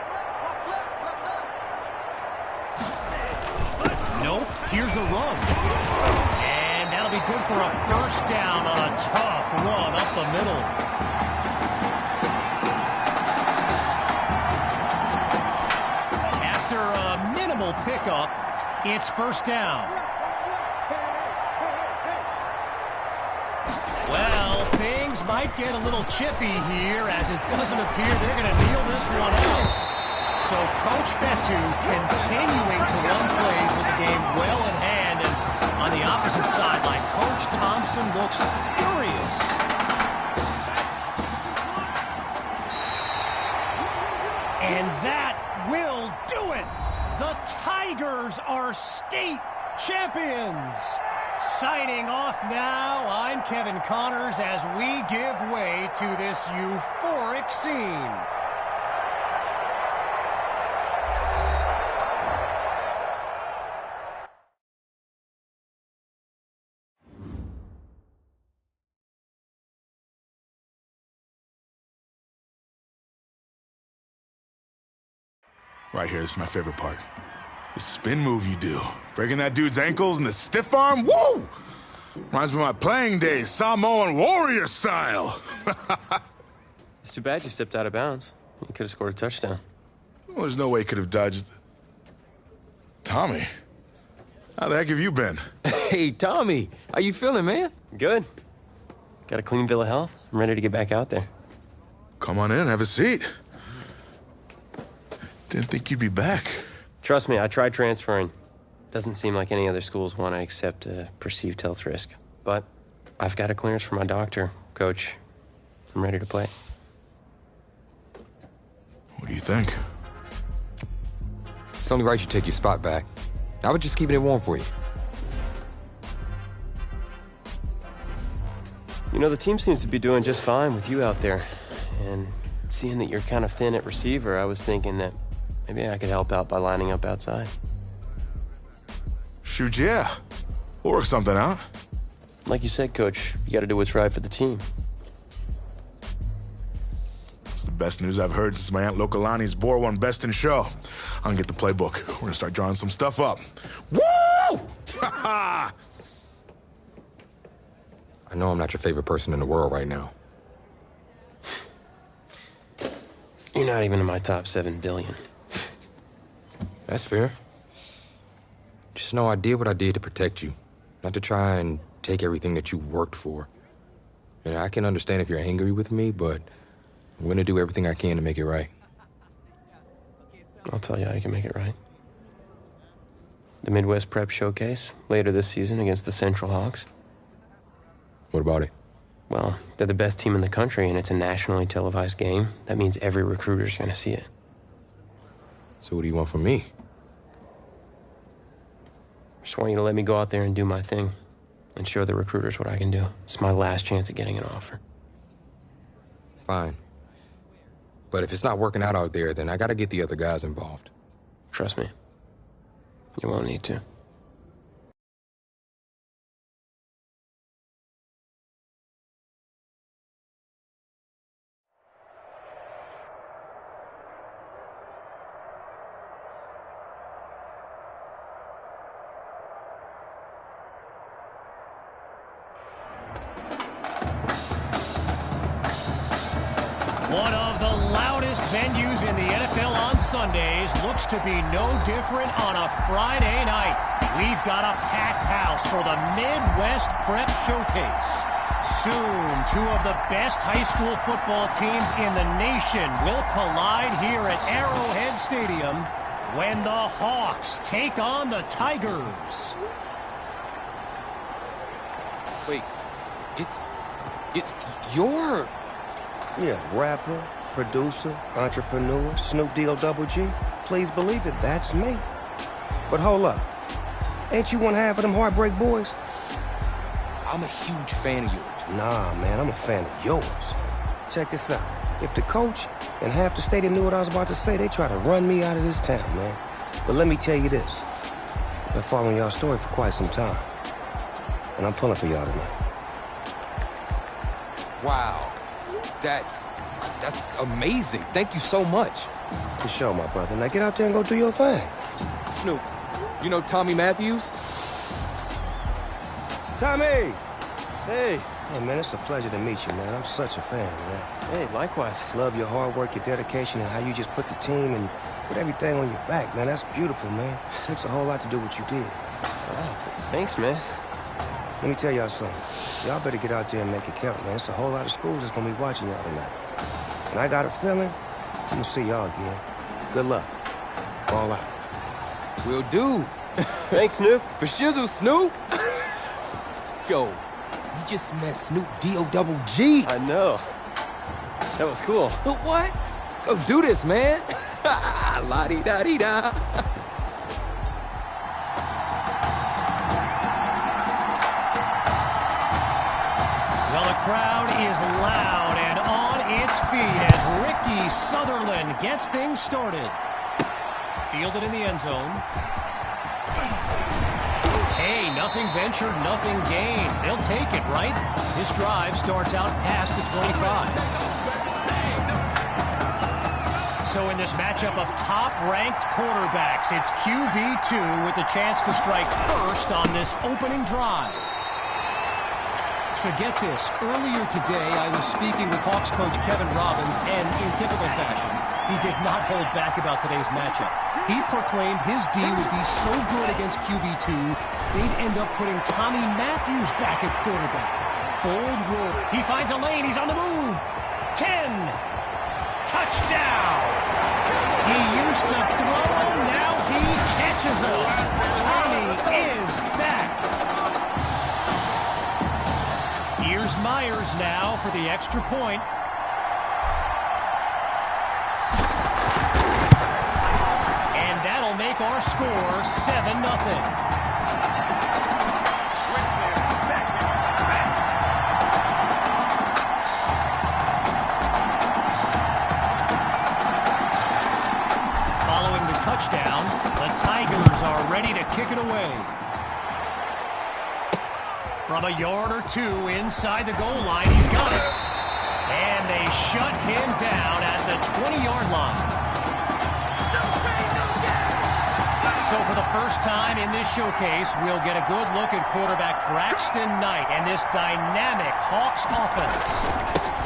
Nope, here's the run. And that'll be good for a 1st down on a tough run up the middle. Pickup, it's 1st down. Well, things might get a little chippy here as it doesn't appear they're going to kneel this one out. So Coach Fetu continuing to run plays with the game well in hand, and on the opposite sideline, Coach Thompson looks furious. And that will do it. The Tigers are state champions. Signing off now, I'm Kevin Connors as we give way to this euphoric scene. Right here, this is my favorite part. The spin move you do. Breaking that dude's ankles and the stiff arm, woo! Reminds me of my playing days, Samoan warrior style. It's too bad you stepped out of bounds. You could have scored a touchdown. Well, there's no way he could have dodged. Tommy, how the heck have you been? Hey, Tommy, how you feeling, man? Good. Got a clean bill of health. I'm ready to get back out there. Come on in, have a seat. Didn't think you'd be back. Trust me, I tried transferring. Doesn't seem like any other schools want to accept a perceived health risk. But I've got a clearance from my doctor, Coach. I'm ready to play. What do you think? It's only right you take your spot back. I was just keeping it warm for you. You know, the team seems to be doing just fine with you out there. And seeing that you're kind of thin at receiver, I was thinking that maybe I could help out by lining up outside. Shoot, yeah. We'll work something out. Like you said, Coach, you got to do what's right for the team. It's the best news I've heard since my Aunt Lokalani's Boar won Best in Show. I'm gonna get the playbook. We're gonna start drawing some stuff up. Woo! Ha-ha! I know I'm not your favorite person in the world right now. You're not even in my top 7 billion. That's fair. Just know I did what I did to protect you, not to try and take everything that you worked for. And I can understand if you're angry with me, but I'm gonna do everything I can to make it right. I'll tell you how you can make it right. The Midwest Prep Showcase, later this season against the Central Hawks. What about it? Well, they're the best team in the country, and it's a nationally televised game. That means every recruiter's gonna see it. So what do you want from me? Just want you to let me go out there and do my thing and show the recruiters what I can do. It's my last chance at getting an offer. Fine. But if it's not working out there, then I gotta get the other guys involved. Trust me. You won't need to. One of the loudest venues in the NFL on Sundays looks to be no different on a Friday night. We've got a packed house for the Midwest Prep Showcase. Soon, two of the best high school football teams in the nation will collide here at Arrowhead Stadium when the Hawks take on the Tigers. Wait, it's your... Yeah, rapper, producer, entrepreneur, Snoop D-O-double-G. Please believe it, that's me. But hold up. Ain't you one half of them Heartbreak Boys? I'm a huge fan of yours. Nah, man, I'm a fan of yours. Check this out. If the coach and half the stadium knew what I was about to say, they try to run me out of this town, man. But let me tell you this. I've been following y'all's story for quite some time. And I'm pulling for y'all tonight. Wow. That's amazing. Thank you so much. For sure, my brother. Now get out there and go do your thing. Snoop, you know Tommy Matthews? Tommy! Hey, man, it's a pleasure to meet you, man. I'm such a fan, man. Hey, likewise. Love your hard work, your dedication, and how you just put the team and put everything on your back, man. That's beautiful, man. It takes a whole lot to do what you did. Wow, thanks, man. Let me tell y'all something. Y'all better get out there and make it count, man. It's a whole lot of schools that's gonna be watching y'all tonight. And I got a feeling I'm gonna see y'all again. Good luck. Ball out. Will do. Thanks, Snoop. For shizzle, Snoop. Yo, you just met Snoop D-O-double-G. I know. That was cool. What? Let's go do this, man. La-di-da-di-da. Well, the crowd is loud and on its feet as Ricky Sutherland gets things started. Fielded in the end zone. Hey, nothing ventured, nothing gained. They'll take it, right? This drive starts out past the 25. So in this matchup of top-ranked quarterbacks, it's QB2 with the chance to strike first on this opening drive. So get this, earlier today I was speaking with Hawks coach Kevin Robbins, and in typical fashion, he did not hold back about today's matchup. He proclaimed his D would be so good against QB2, they'd end up putting Tommy Matthews back at quarterback. Bold roll. He finds a lane, he's on the move. 10. Touchdown! He used to throw, now he catches him. Tommy is back. Here's Myers now for the extra point. And that'll make our score 7-0. Touchdown. The Tigers are ready to kick it away. From a yard or two inside the goal line, he's got it. And they shut him down at the 20-yard line. So for the first time in this showcase, we'll get a good look at quarterback Braxton Knight and this dynamic Hawks offense.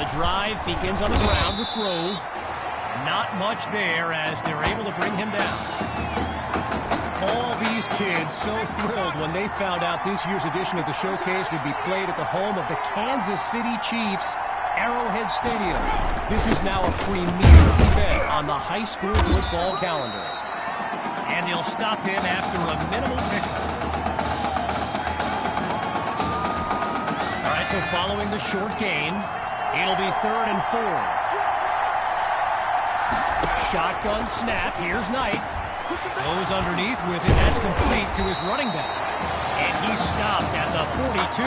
The drive begins on the ground with Grove. Not much there as they're able to bring him down. All these kids so thrilled when they found out this year's edition of the showcase would be played at the home of the Kansas City Chiefs, Arrowhead Stadium. This is now a premier event on the high school football calendar. And they'll stop him after a minimal pickup. All right, so following the short gain, it'll be 3rd and 4. Shotgun snap. Here's Knight. Goes underneath with it. That's complete to his running back. And he's stopped at the 42.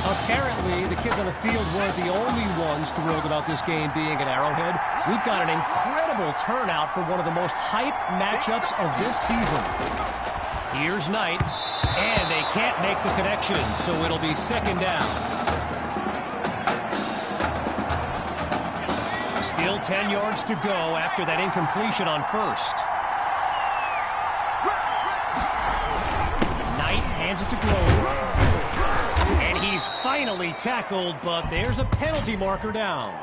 Apparently, the kids on the field weren't the only ones thrilled about this game being at Arrowhead. We've got an incredible turnout for one of the most hyped matchups of this season. Here's Knight. And they can't make the connection, so it'll be 2nd down. Still 10 yards to go after that incompletion on 1st. Knight hands it to Grove. And he's finally tackled, but there's a penalty marker down.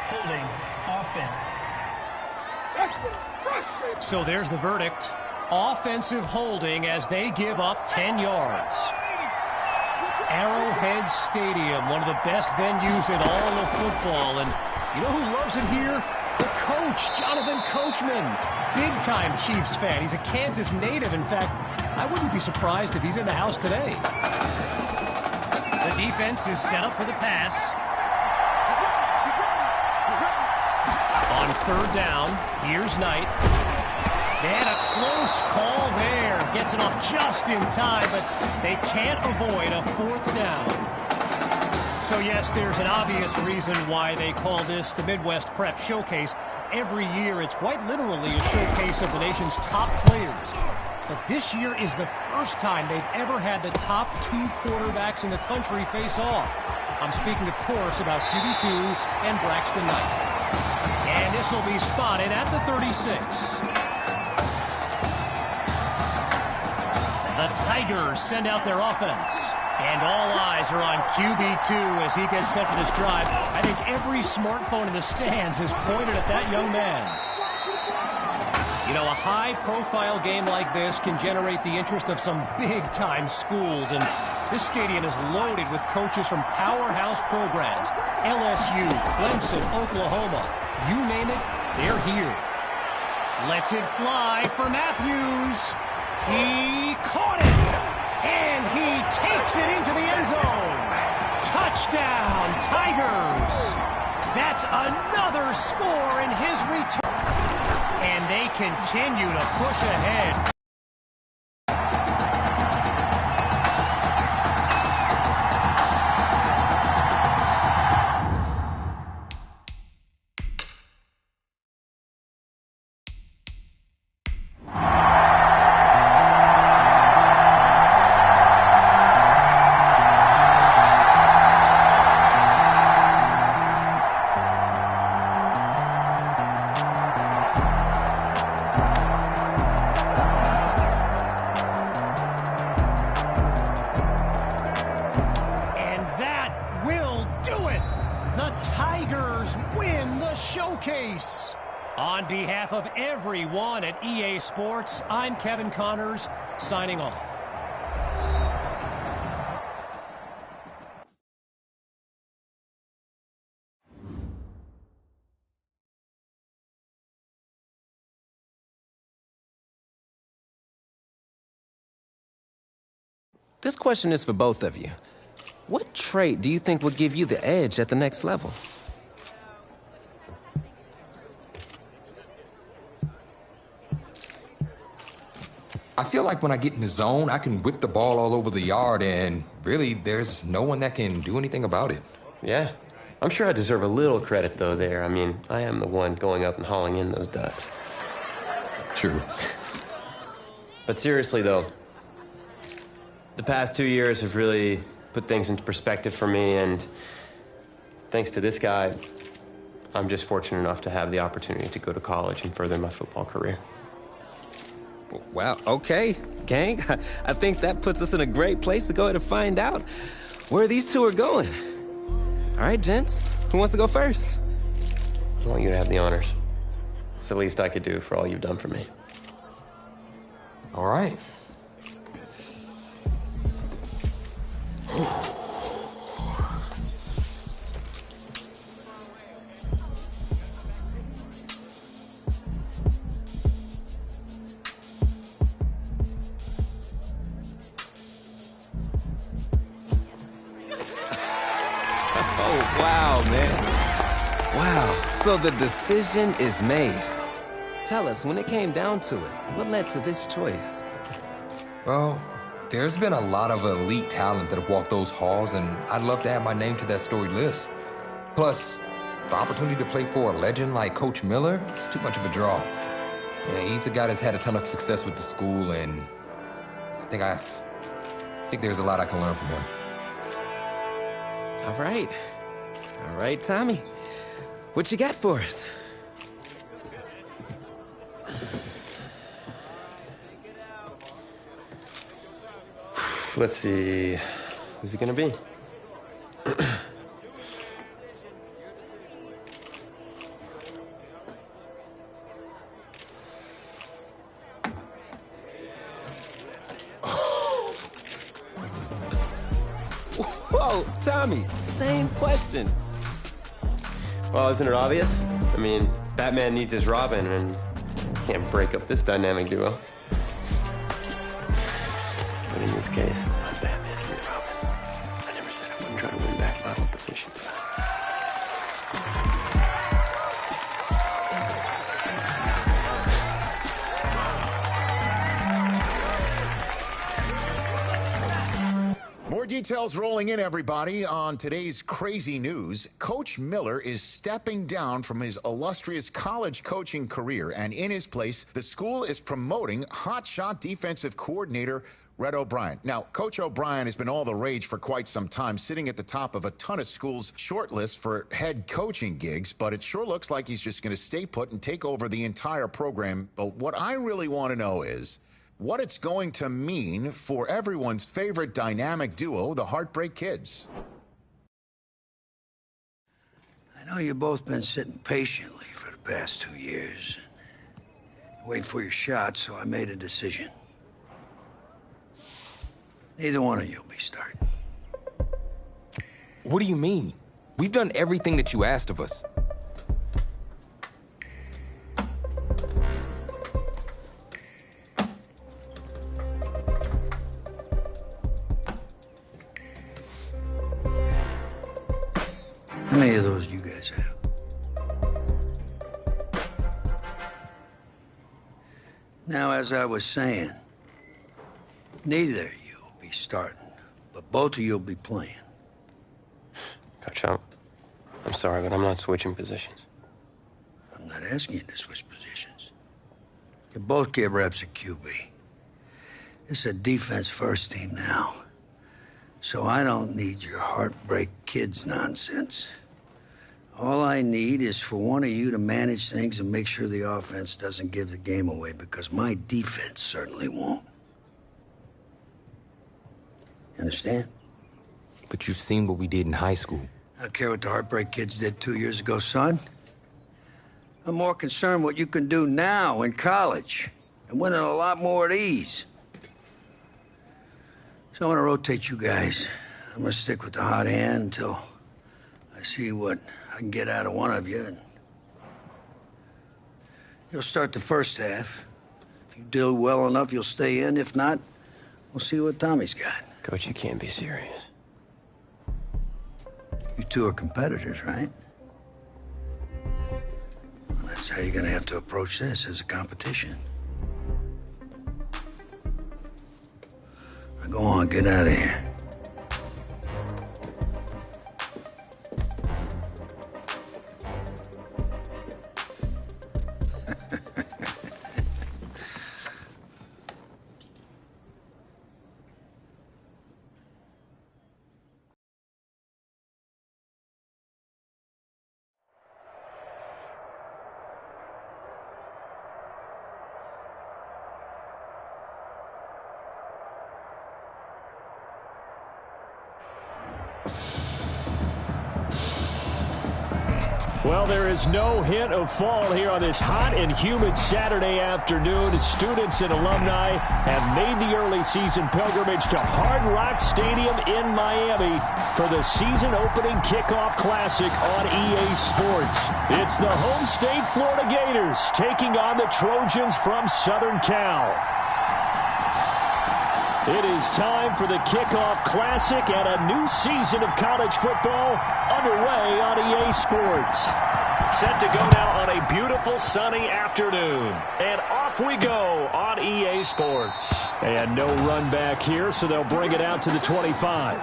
Holding offense. So there's the verdict. Offensive holding as they give up 10 yards. Arrowhead Stadium, one of the best venues in all of football, and you know who loves it here? The coach, Jonathan Coachman. Big-time Chiefs fan. He's a Kansas native. In fact, I wouldn't be surprised if he's in the house today. The defense is set up for the pass. On 3rd down, here's Knight. And a close call there. Gets it off just in time, but they can't avoid a 4th down. So yes, there's an obvious reason why they call this the Midwest Prep Showcase. Every year, it's quite literally a showcase of the nation's top players. But this year is the first time they've ever had the top 2 quarterbacks in the country face off. I'm speaking, of course, about QB2 and Braxton Knight. And this will be spotted at the 36. The Tigers send out their offense. And all eyes are on QB2 as he gets set for this drive. I think every smartphone in the stands is pointed at that young man. You know, a high-profile game like this can generate the interest of some big-time schools, and this stadium is loaded with coaches from powerhouse programs. LSU, Clemson, Oklahoma, you name it, they're here. Lets it fly for Matthews. He caught it, and he gets another score in his return. And they continue to push ahead. Showcase. On behalf of everyone at EA Sports, I'm Kevin Connors, signing off. This question is for both of you. What trait do you think will give you the edge at the next level? I feel like when I get in the zone, I can whip the ball all over the yard, and really, there's no one that can do anything about it. Yeah. I'm sure I deserve a little credit, though, there. I mean, I am the one going up and hauling in those ducks. True. But seriously, though, the past 2 years have really put things into perspective for me, and thanks to this guy, I'm just fortunate enough to have the opportunity to go to college and further my football career. Well, okay, gang. I think that puts us in a great place to go ahead and find out where these two are going. All right, gents, who wants to go first? I want you to have the honors. It's the least I could do for all you've done for me. All right. Oh, wow, man. Wow. So the decision is made. Tell us, when it came down to it, what led to this choice? Well, there's been a lot of elite talent that have walked those halls, and I'd love to add my name to that storied list. Plus, the opportunity to play for a legend like Coach Miller is too much of a draw. Yeah, he's a guy that's had a ton of success with the school, and I think there's a lot I can learn from him. All right. All right, Tommy. What you got for us? Let's see. Who's it gonna be? Whoa, Tommy, same question. Well, isn't it obvious? I mean, Batman needs his Robin, and can't break up this dynamic duo. But in this case, I'm Batman and you're Robin. I never said I wouldn't try to win back my own position. More details rolling in, everybody, on today's crazy news. Coach Miller is stepping down from his illustrious college coaching career, and in his place, the school is promoting hotshot defensive coordinator Red O'Brien. Now, Coach O'Brien has been all the rage for quite some time, sitting at the top of a ton of schools' shortlists for head coaching gigs, but it sure looks like he's just going to stay put and take over the entire program. But what I really want to know is what it's going to mean for everyone's favorite dynamic duo, the Heartbreak Kids. I know you've both been sitting patiently for the past 2 years, waiting for your shot, so I made a decision. Neither one of you will be starting. What do you mean? We've done everything that you asked of us. How many of those do you guys have? Now, as I was saying, neither of you will be starting, but both of you will be playing. Coach, I'm sorry, but I'm not switching positions. I'm not asking you to switch positions. You both get reps at QB. This is a defense-first team now. So I don't need your heartbreak kids nonsense. All I need is for one of you to manage things and make sure the offense doesn't give the game away, because my defense certainly won't. Understand? But you've seen what we did in high school. I don't care what the heartbreak kids did 2 years ago, son. I'm more concerned what you can do now in college and winning a lot more at ease. So I'm gonna rotate you guys. I'm gonna stick with the hot hand until I see what I can get out of one of you. And you'll start the first half. If you do well enough, you'll stay in. If not, we'll see what Tommy's got. Coach, you can't be serious. You two are competitors, right? Well, that's how you're gonna have to approach this, as a competition. Now go on, get out of here. Well, there is no hint of fall here on this hot and humid Saturday afternoon. Students and alumni have made the early season pilgrimage to Hard Rock Stadium in Miami for the season-opening kickoff classic on EA Sports. It's the home state Florida Gators taking on the Trojans from Southern Cal. It is time for the kickoff classic and a new season of college football underway on EA Sports. Set to go now on a beautiful sunny afternoon. And off we go on EA Sports. And no run back here, so they'll bring it out to the 25.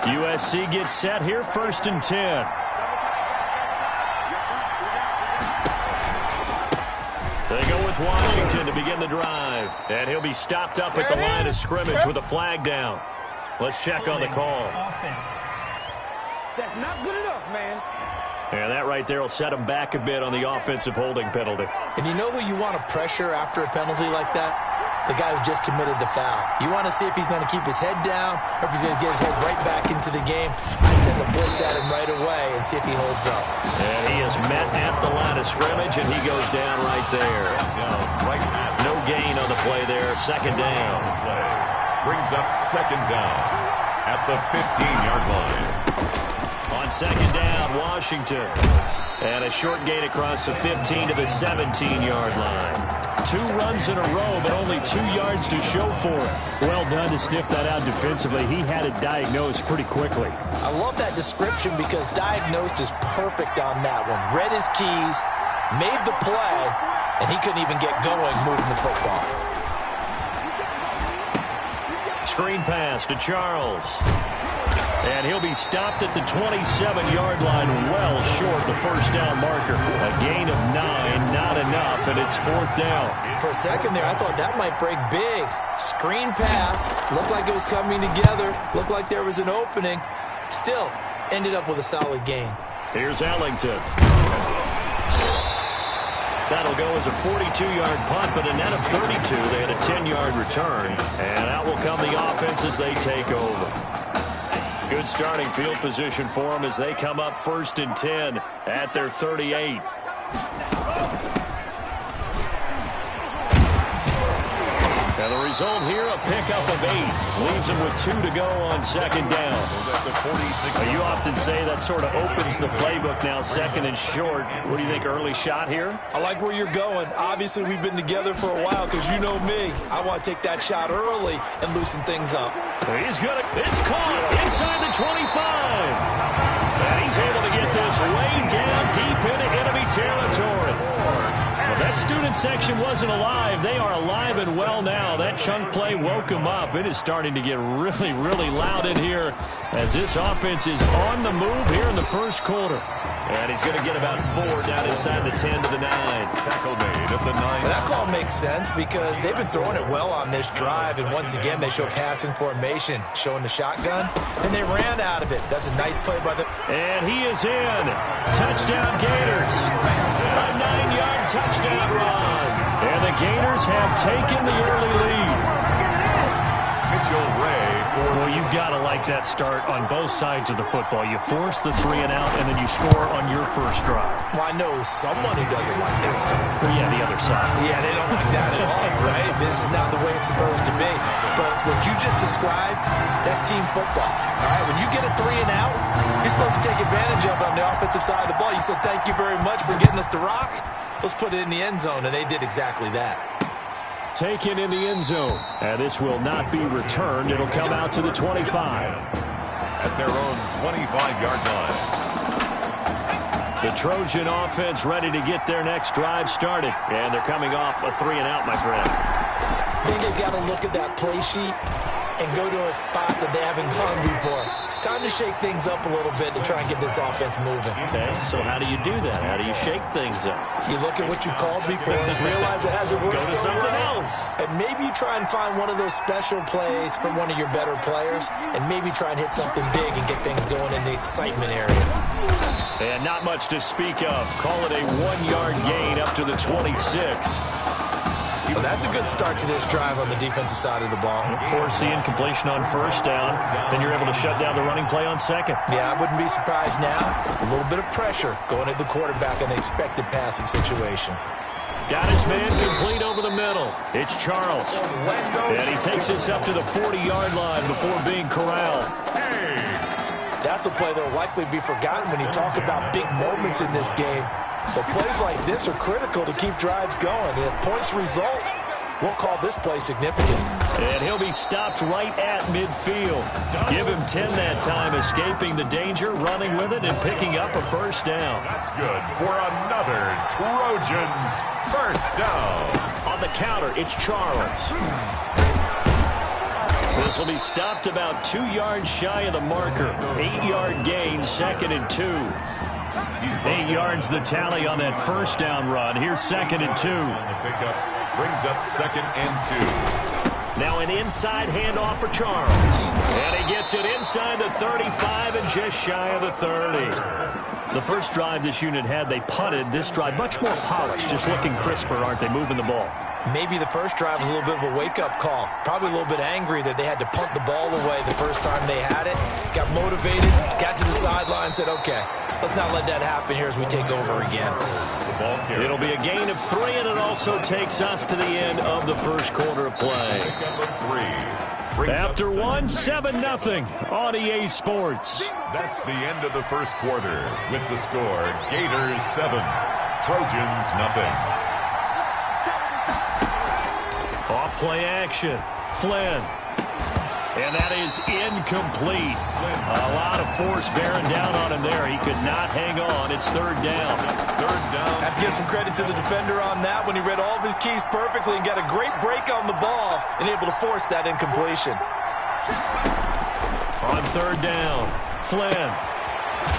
USC gets set here, 1st and 10. They go with Washington to begin the drive. And he'll be stopped up at the line of scrimmage with a flag down. Let's check on the call. Offense. That's not good enough, man. And that right there will set him back a bit on the offensive holding penalty. And you know who you want to pressure after a penalty like that? The guy who just committed the foul. You want to see if he's going to keep his head down or if he's going to get his head right back into the game. I'd send a blitz at him right away and see if he holds up. And he is met at the line of scrimmage, and he goes down right there. No gain on the play there. 2nd down. Brings up 2nd down at the 15-yard line. On 2nd down, Washington. And a short gain across the 15 to the 17-yard line. 2 runs in a row, but only 2 yards to show for it. Well done to sniff that out defensively. He had it diagnosed pretty quickly. I love that description because diagnosed is perfect on that one. Read his keys, made the play, and he couldn't even get going moving the football. Screen pass to Charles. And he'll be stopped at the 27-yard line, well short the 1st down marker. A gain of 9, not enough, and it's 4th down. For a second there, I thought that might break big. Screen pass, looked like it was coming together, looked like there was an opening. Still, ended up with a solid gain. Here's Ellington. That'll go as a 42-yard punt, but a net of 32. They had a 10-yard return, and out will come the offense as they take over. Good starting field position for them as they come up 1st and 10 at their 38. And the result here, a pickup of 8. Leaves them with 2 to go on 2nd down. You often say that sort of opens the playbook now, 2nd and short. What do you think, early shot here? I like where you're going. Obviously, we've been together for a while because you know me. I want to take that shot early and loosen things up. He's got it. It's caught inside the 25. And he he's able to get this way down deep into enemy territory. Well, that student section wasn't alive. They are alive and well now. That chunk play woke them up. It is starting to get really, really loud in here as this offense is on the move here in the first quarter. And he's going to get about 4 down inside the 10 to the 9. Tackle made at the 9. Well, that call makes sense because they've been throwing it well on this drive. And once again, they show passing formation, showing the shotgun. And they ran out of it. That's a nice play by the... And he is in. Touchdown Gators. A 9-yard touchdown run. And the Gators have taken the early lead. Mitchell Ray. Well, you've got to like that start on both sides of the football. You force the 3 and out, and then you score on your first drive. Well, I know someone who doesn't like that start. Well, yeah, the other side. Yeah, they don't like that at all, right? This is not the way it's supposed to be. But what you just described, that's team football. All right, when you get a 3 and out, you're supposed to take advantage of it on the offensive side of the ball. You said, thank you very much for getting us the rock. Let's put it in the end zone, and they did exactly that. Taken in the end zone. And this will not be returned. It'll come out to the 25. At their own 25-yard line. The Trojan offense ready to get their next drive started. And they're coming off a 3 and out, my friend. I think they've got to look at that play sheet and go to a spot that they haven't gone before. Time to shake things up a little bit to try and get this offense moving. Okay, so how do you do that? How do you shake things up? You look at what you called before, realize it hasn't worked Go to something else. And maybe you try and find one of those special plays from one of your better players, and maybe try and hit something big and get things going in the excitement area. And not much to speak of. Call it a 1-yard gain up to the 26. Well, that's a good start to this drive on the defensive side of the ball. Force the incompletion on first down. Then you're able to shut down the running play on second. Yeah, I wouldn't be surprised now. A little bit of pressure going at the quarterback in the expected passing situation. Got his man complete over the middle. It's Charles. And he takes this up to the 40-yard line before being corralled. That's a play that will likely be forgotten when you talk about big moments in this game. But plays like this are critical to keep drives going. If points result, we'll call this play significant. And he'll be stopped right at midfield. Give him 10 that time, escaping the danger, running with it, and picking up a first down. That's good for another Trojans first down. On the counter, it's Charles. This will be stopped about 2 yards shy of the marker. 8-yard gain, 2nd and 2. 8 yards the tally on that first down run. Here's 2nd and 2. The pickup brings up 2nd and 2. Now an inside handoff for Charles. And he gets it inside the 35 and just shy of the 30. The first drive this unit had, they punted. This drive, much more polished, just looking crisper, aren't they, moving the ball? Maybe the first drive was a little bit of a wake-up call. Probably a little bit angry that they had to punt the ball away the first time they had it. Got motivated, got to the sideline, said, okay, let's not let that happen here as we take over again. It'll be a gain of 3, and it also takes us to the end of the first quarter of play. After 1, 7-0 on EA Sports. That's the end of the first quarter with the score Gators 7, Trojans 0. Off play action. Flynn. And that is incomplete. A lot of force bearing down on him there. He could not hang on. It's 3rd down. 3rd down. I have to give some credit to the defender on that when he read all of his keys perfectly and got a great break on the ball and able to force that incompletion. On 3rd down, Flynn.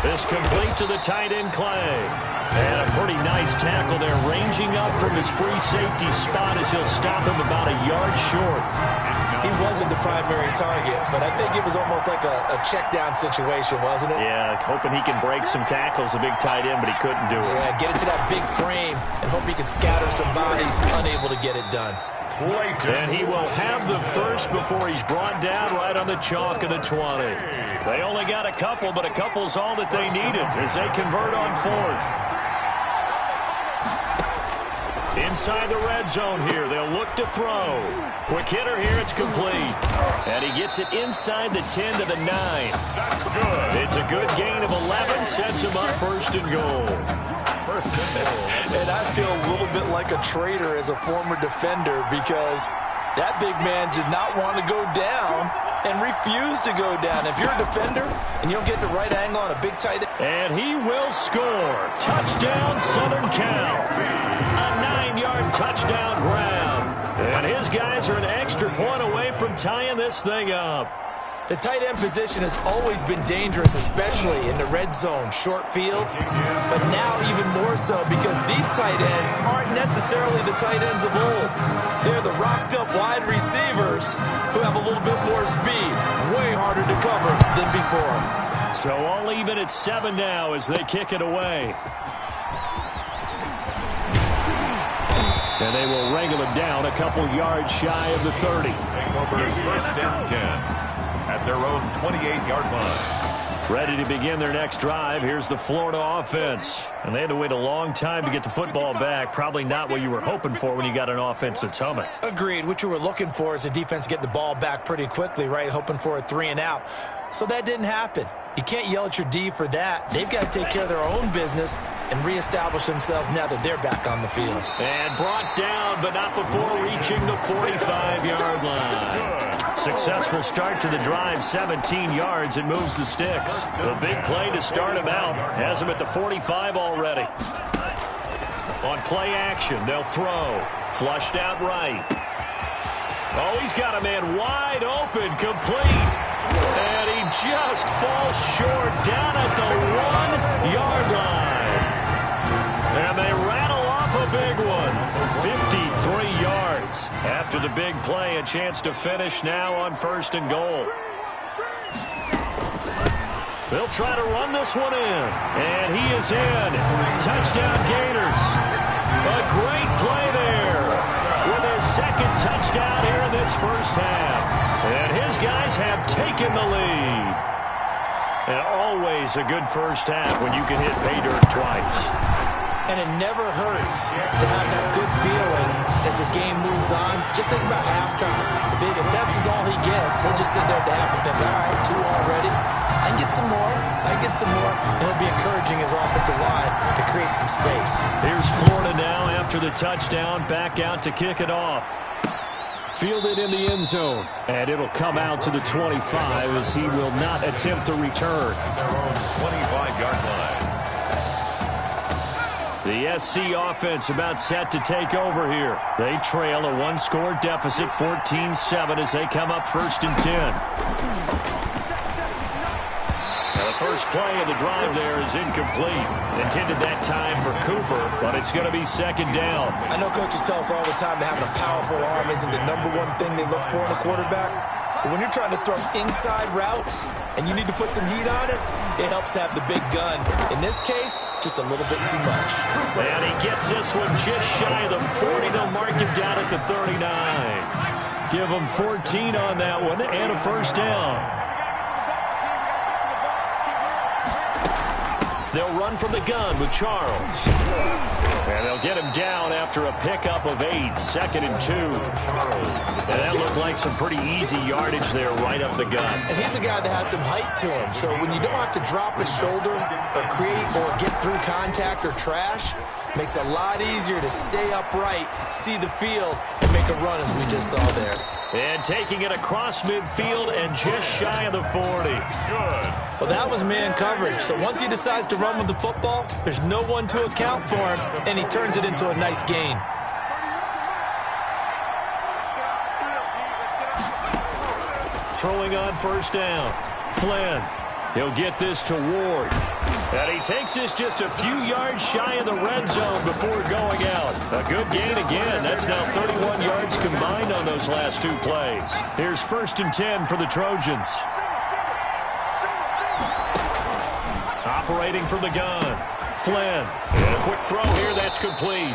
This complete to the tight end, Clay. And a pretty nice tackle there, ranging up from his free safety spot as he'll stop him about a yard short. He wasn't the primary target, but I think it was almost like a check down situation, wasn't it? Yeah, hoping he can break some tackles, a big tight end, but he couldn't do it. Yeah, get into that big frame and hope he can scatter some bodies, unable to get it done. And he will have the first before he's brought down right on the chalk of the 20. They only got a couple, but a couple's all that they needed as they convert on 4th. Inside the red zone here, they'll look to throw. Quick hitter here, it's complete. And he gets it inside the 10 to the 9. That's good. It's a good gain of 11, sets him up 1st and goal. 1st and goal. And I feel a little bit like a traitor as a former defender because that big man did not want to go down and refuse to go down. If you're a defender and you don't get the right angle on a big tight end. And he will score. Touchdown, Southern Cal. A 9-yard touchdown grab. And his guys are an extra point away from tying this thing up. The tight end position has always been dangerous, especially in the red zone, short field. But now even more so because these tight ends aren't necessarily the tight ends of old. They're the rocked-up wide receivers who have a little bit more speed, way harder to cover than before. So all even at 7 now as they kick it away. And they will wrangle it down a couple yards shy of the 30. Take over first and 10 at their own 28-yard line. Ready to begin their next drive. Here's the Florida offense. And they had to wait a long time to get the football back. Probably not what you were hoping for when you got an offense that's humming. Agreed. What you were looking for is a defense get the ball back pretty quickly, right? Hoping for a 3 and out. So that didn't happen. You can't yell at your D for that. They've got to take care of their own business and reestablish themselves now that they're back on the field. And brought down, but not before reaching the 45-yard line. Successful start to the drive, 17 yards, and moves the sticks. The big play to start him out. Has him at the 45 already. On play action, they'll throw. Flushed out right. Oh, he's got a man wide open, complete. And he just falls short down at the 1-yard line. And they rattle off a big one. 53 yards. After the big play, a chance to finish now on 1st and goal. They'll try to run this one in. And he is in. Touchdown Gators. A great play there. With his second touchdown here in this first half. And his guys have taken the lead. And always a good first half when you can hit pay dirt twice. And it never hurts to have that good feeling as the game moves on. Just think about halftime. If that's all he gets, he'll just sit there at the half and think, all right, 2 already. I can get some more. I can get some more. And he'll be encouraging his offensive line to create some space. Here's Florida now after the touchdown. Back out to kick it off. Fielded in the end zone. And it'll come out to the 25 as he will not attempt to return. At their own 25-yard line. The SC offense about set to take over here. They trail a 1-score deficit, 14-7 as they come up 1st and 10. Now the first play of the drive there is incomplete. Intended that time for Cooper, but it's going to be 2nd down. I know coaches tell us all the time that having a powerful arm isn't the #1 thing they look for in a quarterback. But when you're trying to throw inside routes and you need to put some heat on it, it helps have the big gun. In this case, just a little bit too much. And he gets this one just shy of the 40. They'll mark him down at the 39. Give him 14 on that one and a 1st down. They'll run from the gun with Charles. And they'll get him down after a pickup of 8, 2nd and 2. And that looked like some pretty easy yardage there right up the gut. And he's a guy that has some height to him. So when you don't have to drop his shoulder or create or get through contact or trash, makes it a lot easier to stay upright, see the field, and make a run as we just saw there. And taking it across midfield and just shy of the 40. Good. Well, that was man coverage. So once he decides to run with the football, there's no one to account for him, and he turns it into a nice gain. Throwing on 1st down. Flynn. He'll get this to Ward. And he takes this just a few yards shy of the red zone before going out. A good gain again. That's now 31 yards combined on those last 2 plays. Here's 1st and 10 for the Trojans. Operating from the gun. Flynn. And a quick throw here. That's complete.